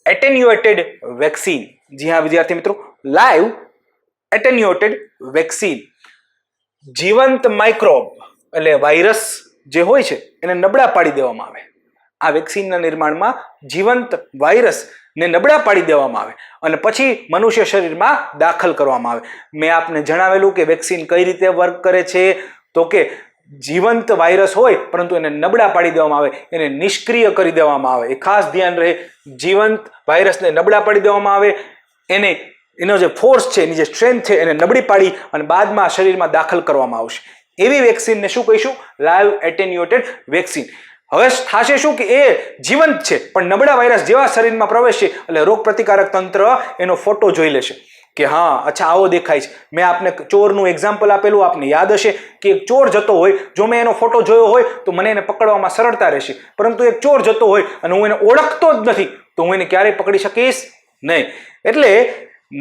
એટેન્યુએટેડ વેક્સિન. જી હા વિદ્યાર્થી મિત્રો, લાઈવ એટેન્યુએટેડ વેક્સિન. જીવંત માઇક્રોબ એટલે વાયરસ જે હોય છે એને નબળા પાડી દેવામાં આવે. આ વેક્સિનના નિર્માણમાં જીવંત વાયરસને નબળા પાડી દેવામાં આવે અને પછી મનુષ્ય શરીરમાં દાખલ કરવામાં આવે. મેં આપને જણાવેલું કે વેક્સિન કઈ રીતે વર્ક કરે છે. તો કે જીવંત વાયરસ હોય પરંતુ એને નબળા પાડી દેવામાં આવે, એને નિષ્ક્રિય કરી દેવામાં આવે. એ ખાસ ધ્યાન રહે. જીવંત વાયરસને નબળા પાડી દેવામાં આવે, એનો જે ફોર્સ છે, એની જે સ્ટ્રેન્થ છે એને નબળી પાડી અને બાદમાં શરીરમાં દાખલ કરવામાં આવશે. એવી વેક્સિનને શું કહીશું? Live attenuated vaccine. હવે થશે શું કે એ જીવંત છે પણ નબળા વાયરસ જેવા શરીરમાં પ્રવેશશે એટલે રોગ પ્રતિકારક તંત્ર એનો ફોટો જોઈ લેશે કે હા અચ્છા આવો દેખાય છે. મેં આપને ચોરનું એક્ઝામ્પલ આપેલું, આપને યાદ હશે કે એક ચોર જતો હોય, જો મેં એનો ફોટો જોયો હોય તો મને એને પકડવામાં સરળતા રહેશે. પરંતુ એક ચોર જતો હોય અને હું એને ઓળખતો જ નથી તો હું એને ક્યારેય પકડી શકીશ નહીં. એટલે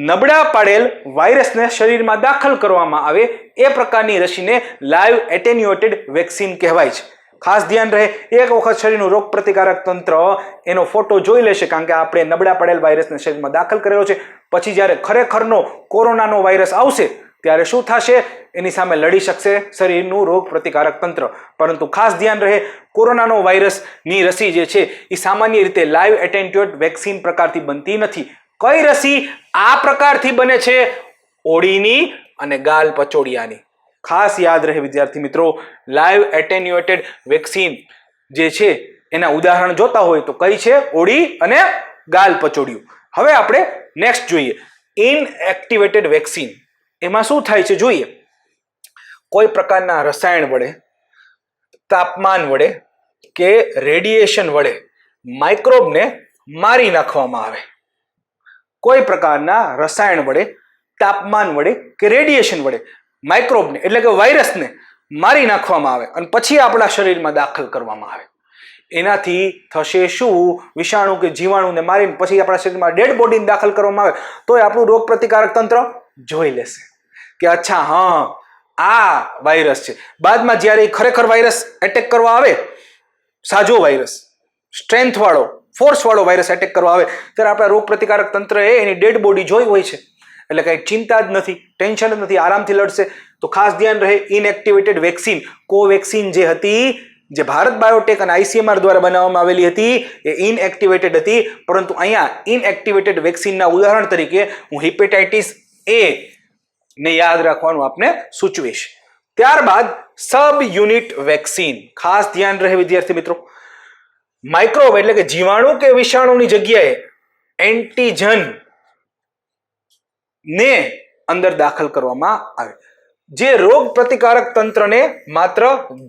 નબળા પાડેલ વાયરસને શરીરમાં દાખલ કરવામાં આવે એ પ્રકારની રસીને લાઈવ એટેન્યુએટેડ વેક્સિન કહેવાય છે. ખાસ ધ્યાન રહે, એક વખત શરીરનું રોગ પ્રતિકારક તંત્ર એનો ફોટો જોઈ લેશે કારણ કે આપણે નબળા પડેલ વાયરસને શરીરમાં દાખલ કરેલો છે. પછી જ્યારે ખરેખરનો કોરોનાનો વાયરસ આવશે ત્યારે શું થશે? એની સામે લડી શકશે શરીરનું રોગ પ્રતિકારક તંત્ર. પરંતુ ખાસ ધ્યાન રહે, કોરોનાનો વાયરસની રસી જે છે એ સામાન્ય રીતે લાઈવ એટેન્યુએટેડ વેક્સિન પ્રકારથી બનતી નથી. કઈ રસી આ પ્રકારથી બને છે? ઓળીની અને ગાલ પચોડિયાની. ખાસ યાદ રહે વિદ્યાર્થી મિત્રો, લાઈવ એટેન્યુએટેડ વેક્સિન જે છે એના ઉદાહરણ જોતા હોય તો કઈ છે? ઓળી અને ગાલ પચોડિયું. હવે આપણે નેક્સ્ટ જોઈએ ઇનએક્ટિવેટેડ વેક્સિન. એમાં શું થાય છે જોઈએ. કોઈ પ્રકારના રસાયણ વડે, તાપમાન વડે કે રેડિયેશન વડે માઇક્રોબને મારી નાખવામાં આવે. કોઈ પ્રકારના રસાયણ વડે, તાપમાન વડે કે રેડિયેશન વડે માઇક્રોબને એટલે કે વાયરસને મારી નાખવામાં આવે અને પછી આપણા શરીરમાં દાખલ કરવામાં આવે. એનાથી થશે શું? વિષાણુ કે જીવાણુને મારીને પછી આપણા શરીરમાં ડેડ બોડીને દાખલ કરવામાં આવે તો આપણું રોગ પ્રતિકારક તંત્ર જોઈ લેશે કે અચ્છા હા આ વાયરસ છે. બાદમાં જ્યારે ખરેખર વાયરસ એટેક કરવા આવે, સાજો વાયરસ, સ્ટ્રેન્થ વાળો, ફોર્સ વાળો વાયરસ એટેક કરવા આવે ત્યારે આપણા રોગ પ્રતિકારક તંત્રએ એની ડેડ બોડી જોઈ હોય છે. એટલે કંઈ ચિંતા જ નથી, ટેન્શન જ નથી, આરામથી લડશે. તો ખાસ ધ્યાન રહે, ઇનએક્ટિવેટેડ વેક્સિન કોવેક્સિન જે હતી, જે ભારત બાયોટેક અને ICMR દ્વારા બનાવવામાં આવેલી હતી, એ ઇનએક્ટિવેટેડ હતી. પરંતુ અહીંયા ઇનએક્ટિવેટેડ વેક્સિનના ઉદાહરણ તરીકે હું હિપેટાઇટિસ A ને યાદ રાખવાનું આપને સૂચવીશ. ત્યારબાદ સબ યુનિટ વેક્સિન. ખાસ ધ્યાન રહે વિદ્યાર્થી મિત્રો, માઇક્રોબ એટલે કે જીવાણુ કે વિષાણુની જગ્યાએ એન્ટીજન ને અંદર દાખલ કરવામાં આવે જે રોગ પ્રતિકારક તંત્રને માત્ર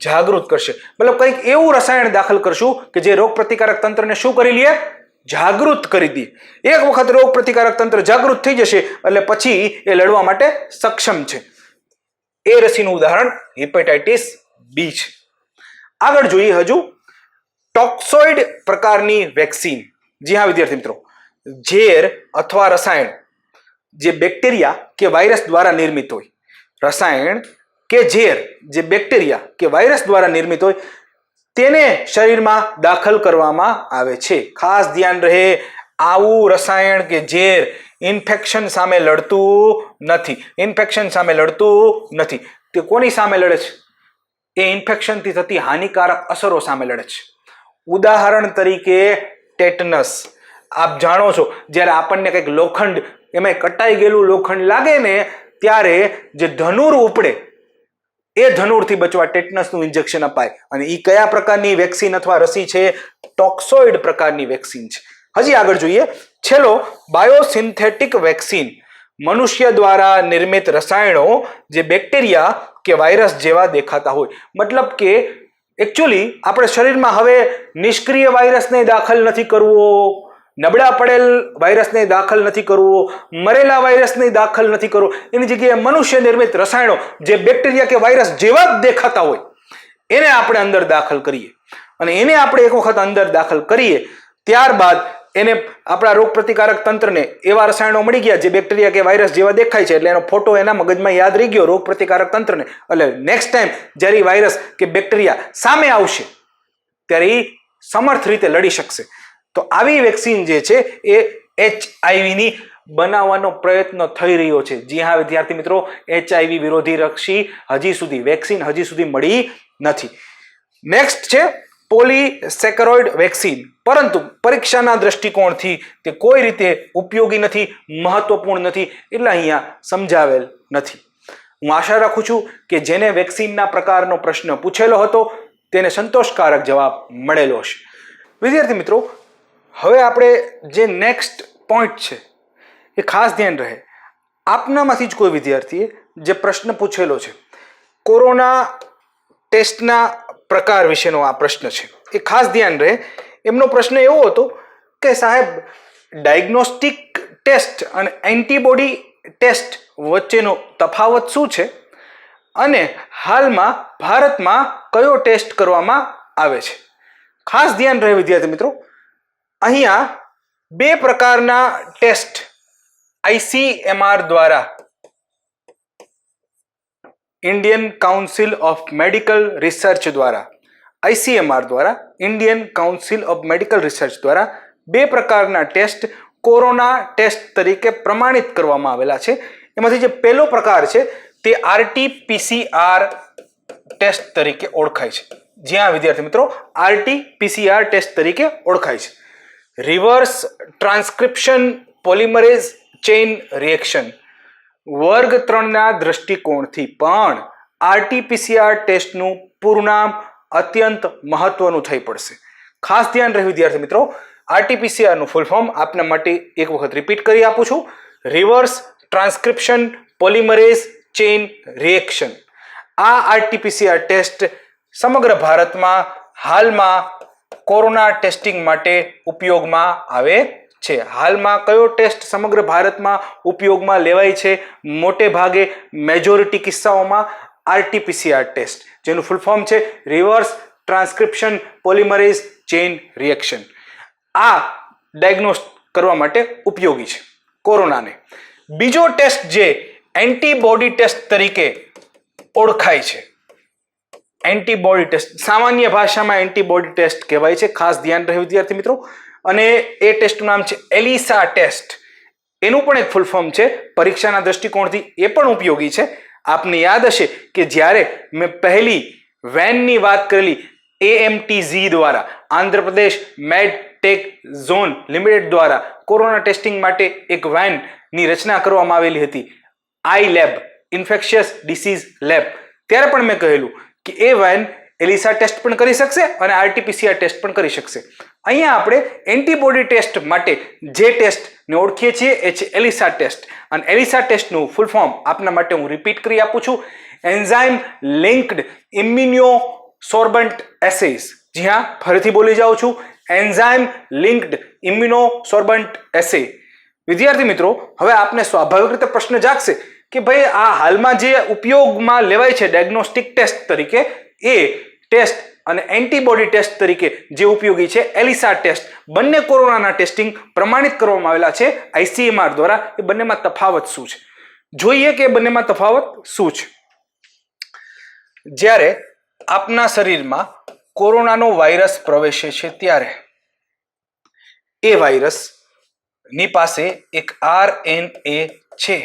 જાગૃત કરશે. મતલબ કંઈક એવું રસાયણ દાખલ કરશું કે જે રોગ પ્રતિકારક તંત્રને શું કરી લે? જાગૃત કરી દઈએ. એક વખત રોગ પ્રતિકારક તંત્ર જાગૃત થઈ જશે એટલે પછી એ લડવા માટે સક્ષમ છે. એ રસીનું ઉદાહરણ હેપેટાઇટિસ બી છે. આગળ જોઈએ હજુ ટોક્સોઇડ પ્રકારની વેક્સિન. જી હા વિદ્યાર્થી મિત્રો, ઝેર અથવા રસાયણ જે બેક્ટેરિયા કે વાયરસ દ્વારા નિર્મિત હોય, રસાયણ કે ઝેર જે બેક્ટેરિયા કે વાયરસ દ્વારા નિર્મિત હોય તેને શરીરમાં દાખલ કરવામાં આવે છે. ખાસ ધ્યાન રહે, આવું રસાયણ કે ઝેર ઇન્ફેક્શન સામે લડતું નથી. ઇન્ફેક્શન સામે લડતું નથી. તે કોની સામે લડે છે? એ ઇન્ફેક્શનથી થતી હાનિકારક અસરો સામે લડે છે. ઉદાહરણ તરીકે ટેટનસ. આપ જાણો છો, જ્યારે આપણને કંઈક લોખંડ, એમાં કટાઈ ગયેલું લોખંડ લાગે ને ત્યારે જે ધનુર ઉપડે, એ ધનુરથી બચવા ટેટનસનું ઇન્જેક્શન અપાય. અને એ કયા પ્રકારની વેક્સિન અથવા રસી છે? ટોક્સોઇડ પ્રકારની વેક્સિન છે. હજી આગળ જોઈએ, છેલ્લો બાયોસિન્થેટિક વેક્સિન. મનુષ્ય દ્વારા નિર્મિત રસાયણો જે બેક્ટેરિયા કે વાયરસ જેવા દેખાતા હોય. મતલબ કે એકચ્યુઅલી આપણે શરીરમાં હવે નિષ્ક્રિય વાયરસને દાખલ નથી કરવો, નબળા પડેલ વાયરસને દાખલ નથી કરવો, મરેલા વાયરસને દાખલ નથી કરવો. એની જગ્યાએ મનુષ્ય નિર્મિત રસાયણો જે બેક્ટેરિયા કે વાયરસ જેવા જ દેખાતા હોય એને આપણે અંદર દાખલ કરીએ. અને એને આપણે એક વખત અંદર દાખલ કરીએ ત્યારબાદ એને આપણા રોગ પ્રતિકારક તંત્રને એવા રસાયણો મળી ગયા જે બેક્ટેરિયા કે વાયરસ જેવા દેખાય છે, એટલે એનો ફોટો એના મગજમાં યાદ રહી ગયો રોગ પ્રતિકારક તંત્રને. એટલે નેક્સ્ટ ટાઈમ જ્યારે વાયરસ કે બેક્ટેરિયા સામે આવશે ત્યારે એ સમર્થ રીતે લડી શકશે. તો આવી વેક્સિન જે છે એ HIV બનાવવાનો પ્રયત્ન થઈ રહ્યો છે. જી હા વિદ્યાર્થી મિત્રો, HIV વિરોધી રસી હજી સુધી વેક્સિન હજી સુધી મળી નથી. નેક્સ્ટ છે પોલીસેકેરોઇડ વેક્સિન. પરંતુ પરીક્ષાના દ્રષ્ટિકોણથી તે કોઈ રીતે ઉપયોગી નથી, મહત્વપૂર્ણ નથી, એટલે અહીંયા સમજાવેલ નથી. હું આશા રાખું છું કે જેને વેક્સિનના પ્રકારનો પ્રશ્ન પૂછેલો હતો તેને સંતોષકારક જવાબ મળેલો હશે. વિદ્યાર્થી મિત્રો, હવે આપણે જે નેક્સ્ટ પોઈન્ટ છે એ ખાસ ધ્યાન રહે. આપનામાંથી જ કોઈ વિદ્યાર્થીએ જે પ્રશ્ન પૂછેલો છે કોરોના ટેસ્ટના પ્રકાર વિશેનો આ પ્રશ્ન છે, એ ખાસ ધ્યાન રહે. એમનો પ્રશ્ન એવો હતો કે સાહેબ, ડાયગ્નોસ્ટિક ટેસ્ટ અને એન્ટીબોડી ટેસ્ટ વચ્ચેનો તફાવત શું છે અને હાલમાં ભારતમાં કયો ટેસ્ટ કરવામાં આવે છે? ખાસ ધ્યાન રહે વિદ્યાર્થી મિત્રો, અહીંયા બે પ્રકારના ટેસ્ટ ICMR દ્વારા, Indian council of medical research દ્વારા, ICMR દ્વારા, Indian council of medical research દ્વારા બે પ્રકારના ટેસ્ટ કોરોના ટેસ્ટ તરીકે પ્રમાણિત કરવામાં આવેલા છે. એમાંથી જે પહેલો પ્રકાર છે તે RT-PCR ટેસ્ટ તરીકે ઓળખાય છે. જ્યાં વિદ્યાર્થી મિત્રો RT-PCR ટેસ્ટ તરીકે ઓળખાય છે. Reverse transcription polymerase chain reaction. વર્ગ 3ના દ્રષ્ટિકોણથી પણ RT-PCR ટેસ્ટનું પૂરું નામ અત્યંત મહત્વનું થઈ પડશે. ખાસ ધ્યાન રહે વિદ્યાર્થી મિત્રો, RT-PCR નું ફૂલ ફોર્મ આપના માટે એક વખત રિપીટ કરી આપું છું. Reverse transcription polymerase chain reaction. આ RT-PCR ટેસ્ટ સમગ્ર ભારતમાં હાલમાં કોરોના ટેસ્ટિંગ માટે ઉપયોગમાં આવે છે. હાલમાં કયો ટેસ્ટ સમગ્ર ભારતમાં ઉપયોગમાં લેવાય છે? મોટે ભાગે મેજોરિટી કિસ્સાઓમાં RT-PCR ટેસ્ટ, જેનું ફૂલ ફોર્મ છે reverse transcription polymerase chain reaction. આ ડાયગ્નોસ કરવા માટે ઉપયોગી છે કોરોનાને. બીજો ટેસ્ટ જે એન્ટીબોડી ટેસ્ટ તરીકે ઓળખાય છે, એન્ટીબોડી ટેસ્ટ, સામાન્ય ભાષામાં એન્ટીબોડી ટેસ્ટ કહેવાય છે. ખાસ ધ્યાન રહે વિદ્યાર્થી મિત્રો. અને એ ટેસ્ટનું નામ છે એલિસા ટેસ્ટ. એનું પણ એક ફૂલ ફોર્મ છે, પરીક્ષાના દ્રષ્ટિકોણથી એ પણ ઉપયોગી છે. આપને યાદ હશે કે જ્યારે મેં પહેલી વેનની વાત કરેલી AMTZ દ્વારા, આંધ્રપ્રદેશ મેડ ટેક ઝોન લિમિટેડ દ્વારા કોરોના ટેસ્ટિંગ માટે એક વેનની રચના કરવામાં આવેલી હતી, iLab, ઇન્ફેક્શિયસ ડિસીઝ લેબ, ત્યારે પણ મેં કહેલું કે એ વેન એલિસા ટેસ્ટ પણ કરી શકશે અને RT-PCR ટેસ્ટ પણ કરી શકશે. અહીંયા આપણે એન્ટીબોડી ટેસ્ટ માટે જે ટેસ્ટને ઓળખીએ છીએ એ છે એલિસા ટેસ્ટ. અને એલિસા ટેસ્ટનું ફૂલ ફોર્મ આપના માટે હું રિપીટ કરી આપું છું, એન્ઝાઇમ લિંક્ડ ઇમ્યુનોસોર્બન્ટ એસેઝ. જી હા, ફરીથી બોલી જાઉં છું, એન્ઝાઇમ લિંક્ડ ઇમ્યુનોસોર્બન્ટ એસે. વિદ્યાર્થી મિત્રો, હવે આપને સ્વાભાવિક રીતે પ્રશ્ન જાગશે કે ભાઈ આ હાલમાં જે ઉપયોગમાં લેવાય છે ડાયગ્નોસ્ટિક ટેસ્ટ તરીકે, એ ટેસ્ટ અને એન્ટીબોડી ટેસ્ટ તરીકે જે ઉપયોગી છે એલિસા ટેસ્ટ, બંને કોરોનાના ટેસ્ટિંગ પ્રમાણિત કરવામાં આવેલા છે ICMR દ્વારા. એ બંનેમાં તફાવત શું છે જોઈએ કે બંનેમાં તફાવત શું છે. જ્યારે આપના શરીરમાં કોરોનાનો વાયરસ પ્રવેશે છે ત્યારે એ વાયરસ ની પાસે એક RNA છે,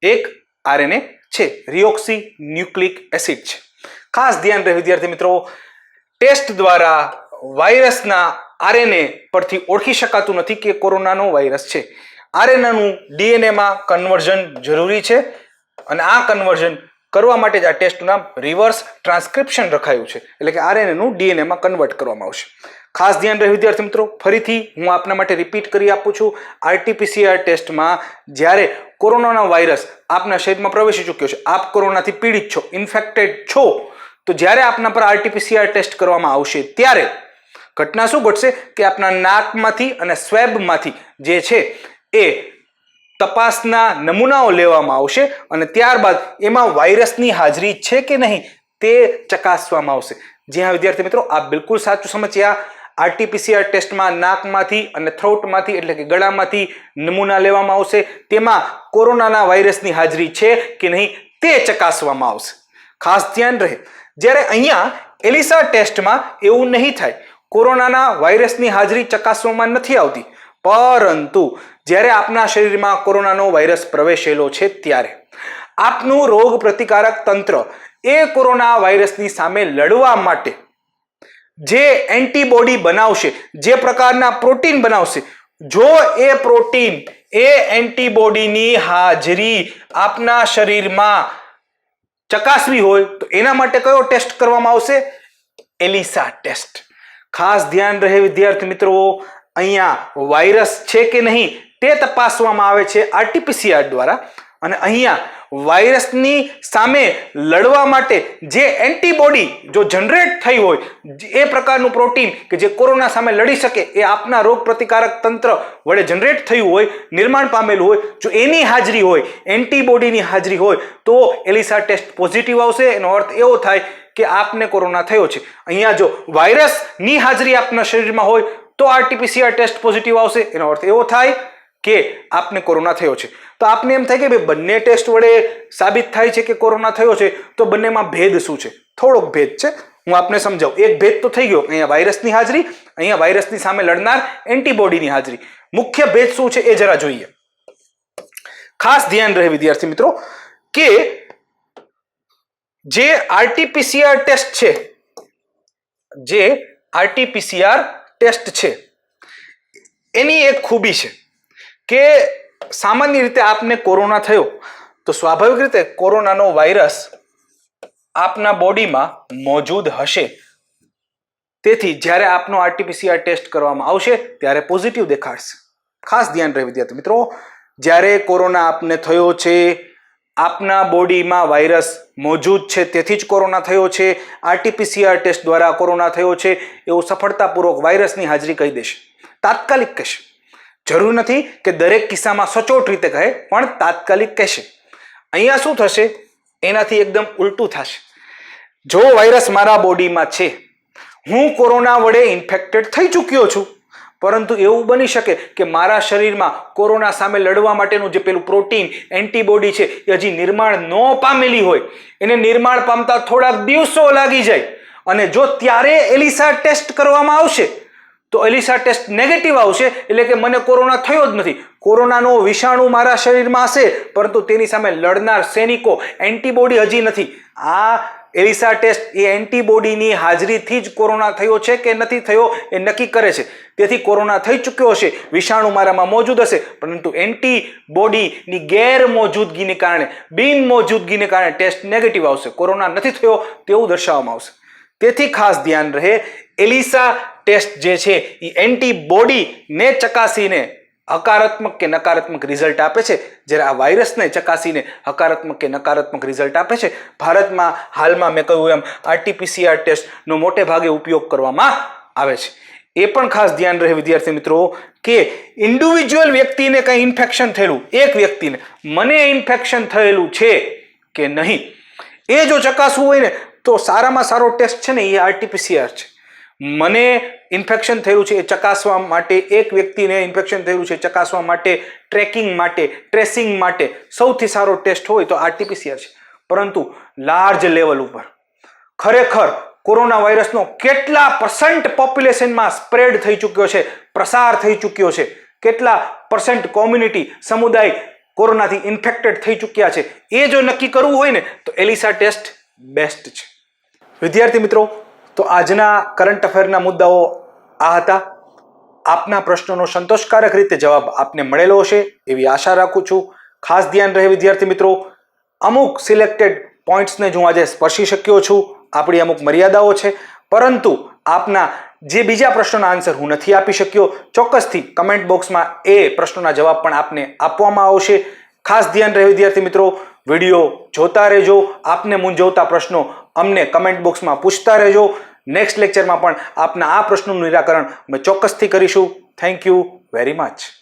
એક RNA છે, રિઓક્સી ન્યુક્લિક એસિડ છે. ખાસ ધ્યાન રહે વિદ્યાર્થી મિત્રો, ટેસ્ટ દ્વારા વાયરસના RNA પરથી ઓળખી શકાતું નથી કે કોરોનાનો વાયરસ છે. RNA નું DNA માં કન્વર્ઝન જરૂરી છે અને આ કન્વર્ઝન કરવા માટે જ આ ટેસ્ટનું નામ રિવર્સ ટ્રાન્સક્રિપ્શન રખાયું છે, એટલે કે RNA નું DNA માં કન્વર્ટ કરવામાં આવશે. ખાસ ધ્યાન રહે વિદ્યાર્થી મિત્રો, ફરીથી હું આપના માટે રિપીટ કરી આપું છું. RT-PCR ટેસ્ટમાં જ્યારે કોરોનાનો વાયરસ આપના શરીરમાં પ્રવેશી ચૂક્યો છે, આપ કોરોનાથી પીડિત છો, ઇન્ફેક્ટેડ છો, તો જ્યારે આપના પર RT-PCR ટેસ્ટ કરવામાં આવશે ત્યારે ઘટના શું ઘટશે કે આપના નાકમાંથી અને સ્વેબમાંથી જે છે એ તપાસના નમૂનાઓ લેવામાં આવશે અને ત્યારબાદ એમાં વાયરસની હાજરી છે કે નહીં તે ચકાસવામાં આવશે. જી હા વિદ્યાર્થી મિત્રો, આપ બિલકુલ સાચું સમજ્યા. RT-PCR ટેસ્ટમાં નાકમાંથી અને થ્રોટમાંથી એટલે કે ગળામાંથી નમૂના લેવામાં આવશે, તેમાં કોરોનાના વાયરસની હાજરી છે કે નહીં તે ચકાસવામાં આવશે. ખાસ ધ્યાન રહે, જ્યારે અહીંયા એલિસા ટેસ્ટમાં એવું નહીં થાય, કોરોનાના વાયરસની હાજરી ચકાસવામાં નથી આવતી, પરંતુ જ્યારે આપના શરીરમાં કોરોનાનો વાયરસ પ્રવેશેલો છે ત્યારે આપનું રોગ પ્રતિકારક તંત્ર એ કોરોના વાયરસની સામે લડવા માટે જે એન્ટીબોડી બનાવશે, જે પ્રકારના પ્રોટીન બનાવશે, જો એ પ્રોટીન એ એન્ટીબોડીની હાજરી આપના શરીરમાં ચકાસવી હોય તો એના માટે કયો ટેસ્ટ કરવામાં આવશે? એલિસા ટેસ્ટ. ખાસ ધ્યાન રહે વિદ્યાર્થી મિત્રો, અહીંયા વાયરસ છે કે નહીં તે તપાસવામાં આવે છે RT-PCR દ્વારા, અને અહીંયા વાયરસની સામે લડવા માટે જે એન્ટીબોડી જો જનરેટ થઈ હોય, એ પ્રકારનું પ્રોટીન કે જે કોરોના સામે લડી શકે, એ આપના રોગ પ્રતિકારક તંત્ર વડે જનરેટ થયું હોય, નિર્માણ પામેલું હોય, જો એની હાજરી હોય, એન્ટીબોડીની હાજરી હોય તો એલિસા ટેસ્ટ પોઝિટિવ આવશે. એનો અર્થ એવો થાય કે આપને કોરોના થયો છે. અહીંયા જો વાયરસની હાજરી આપના શરીરમાં હોય તો RT-PCR ટેસ્ટ પોઝિટિવ આવશે. એનો અર્થ એવો થાય કે આપને કોરોના થયો છે. તો આપને એમ થાય કે ભાઈ બંને ટેસ્ટ વડે સાબિત થાય છે કે કોરોના થયો છે, તો બંનેમાં ભેદ શું છે? થોડોક ભેદ છે, હું આપને સમજાવું. એક ભેદ તો થઈ ગયો, અહીંયા વાયરસની હાજરી, અહીંયા વાયરસની સામે લડનાર એન્ટીબોડીની હાજરી. મુખ્ય ભેદ શું છે એ જરા જોઈએ. ખાસ ધ્યાન રહે વિદ્યાર્થી મિત્રો કે જે RT-PCR ટેસ્ટ છે, જે RT-PCR ટેસ્ટ છે એની એક ખૂબી છે કે સામાન્ય રીતે આપને કોરોના થયો તો સ્વાભાવિક રીતે કોરોનાનો વાયરસ આપના બોડીમાં મોજૂદ હશે. તેથી જ્યારે આપનો RT-PCR ટેસ્ટ કરવામાં આવશે ત્યારે પોઝિટિવ દેખાડશે. ખાસ ધ્યાન રહે વિદ્યાર્થી મિત્રો, જ્યારે કોરોના આપને થયો છે, આપના બોડીમાં વાયરસ મોજૂદ છે, તેથી જ કોરોના થયો છે, RT-PCR ટેસ્ટ દ્વારા કોરોના થયો છે એવું સફળતાપૂર્વક વાયરસની હાજરી કહી દેશે, તાત્કાલિક કહેશે. જરૂર નથી કે દરેક કિસ્સામાં સચોટ રીતે કહે, પણ તાત્કાલિક કહેશે. અહીંયા શું થશે? એનાથી એકદમ ઉલટું થશે. જો વાયરસ મારા બોડીમાં છે, હું કોરોના વડે ઇન્ફેક્ટેડ થઈ ચૂક્યો છું, પરંતુ એવું બની શકે કે મારા શરીરમાં કોરોના સામે લડવા માટેનું જે પેલું પ્રોટીન એન્ટીબોડી છે એ હજી નિર્માણ ન પામેલી હોય, એને નિર્માણ પામતા થોડાક દિવસો લાગી જાય, અને જો ત્યારે એલિસા ટેસ્ટ કરવામાં આવશે તો એલિસા ટેસ્ટ નેગેટિવ આવશે, એટલે કે મને કોરોના થયો જ નથી. કોરોનાનો વિષાણુ મારા શરીરમાં હશે, પરંતુ તેની સામે લડનાર સૈનિકો એન્ટીબોડી હજી નથી. આ એલિસા ટેસ્ટ એ એન્ટીબોડીની હાજરીથી જ કોરોના થયો છે કે નથી થયો એ નક્કી કરે છે. તેથી કોરોના થઈ ચૂક્યો હશે, વિષાણુ મારામાં મોજૂદ હશે, પરંતુ એન્ટીબોડીની ગેરમોજૂદગીને કારણે, બિનમોજૂદગીને કારણે ટેસ્ટ નેગેટિવ આવશે, કોરોના નથી થયો તેવું દર્શાવવામાં આવશે. તેથી ખાસ ધ્યાન રહે, એલિસા ટેસ્ટ જે છે એ એન્ટીબોડીને ચકાસીને હકારાત્મક કે નકારાત્મક રિઝલ્ટ આપે છે, જ્યારે આ વાયરસને ચકાસીને હકારાત્મક કે નકારાત્મક રિઝલ્ટ આપે છે. ભારતમાં હાલમાં મેં કહ્યું એમ RT-PCR ટેસ્ટનો મોટે ભાગે ઉપયોગ કરવામાં આવે છે. એ પણ ખાસ ધ્યાન રહે વિદ્યાર્થી મિત્રો કે ઇન્ડિવિજ્યુઅલ વ્યક્તિને કંઈ ઇન્ફેક્શન થયેલું, એક વ્યક્તિને મને ઇન્ફેક્શન થયેલું છે કે નહીં, એ જો ચકાસવું હોય ને તો સારામાં સારો ટેસ્ટ છે ને એ RT-PCR છે. મને ઇન્ફેક્શન થયેલું છે એ ચકાસવા માટે, એક વ્યક્તિને ઇન્ફેક્શન થયેલું છે ચકાસવા માટે, ટ્રેકિંગ માટે, ટ્રેસિંગ માટે સૌથી સારો ટેસ્ટ હોય તો RT-PCR છે. પરંતુ લાર્જ લેવલ ઉપર ખરેખર કોરોના વાયરસનો કેટલા % પોપ્યુલેશનમાં સ્પ્રેડ થઈ ચૂક્યો છે, પ્રસાર થઈ ચૂક્યો છે, કેટલા % કોમ્યુનિટી, સમુદાય કોરોનાથી ઇન્ફેક્ટેડ થઈ ચૂક્યા છે, એ જો નક્કી કરવું હોય ને તો એલિસા ટેસ્ટ બેસ્ટ છે. વિદ્યાર્થી મિત્રો, તો આજના કરંટ અફેરના મુદ્દાઓ આ હતા. આપના પ્રશ્નોનો સંતોષકારક રીતે જવાબ આપને મળેલો હશે એવી આશા રાખું છું. ખાસ ધ્યાન રહે વિદ્યાર્થી મિત્રો, અમુક સિલેક્ટેડ પોઈન્ટ્સને હું આજે સ્પર્શી શક્યો છું, આપણી અમુક મર્યાદાઓ છે, પરંતુ આપના જે બીજા પ્રશ્નોના આન્સર હું નથી આપી શક્યો, ચોક્કસથી કમેન્ટ બોક્સમાં એ પ્રશ્નોના જવાબ પણ આપને આપવામાં આવશે. ખાસ ધ્યાન રહે વિદ્યાર્થી મિત્રો, વિડીયો જોતા રહેજો, આપને મૂંઝવતા પ્રશ્નો અમને કમેન્ટ બોક્સમાં પૂછતા રહેજો. નેક્સ્ટ લેક્ચરમાં પણ આપના આ પ્રશ્નોનું નિરાકરણ અમે ચોક્કસથી કરીશું. Thank you very much.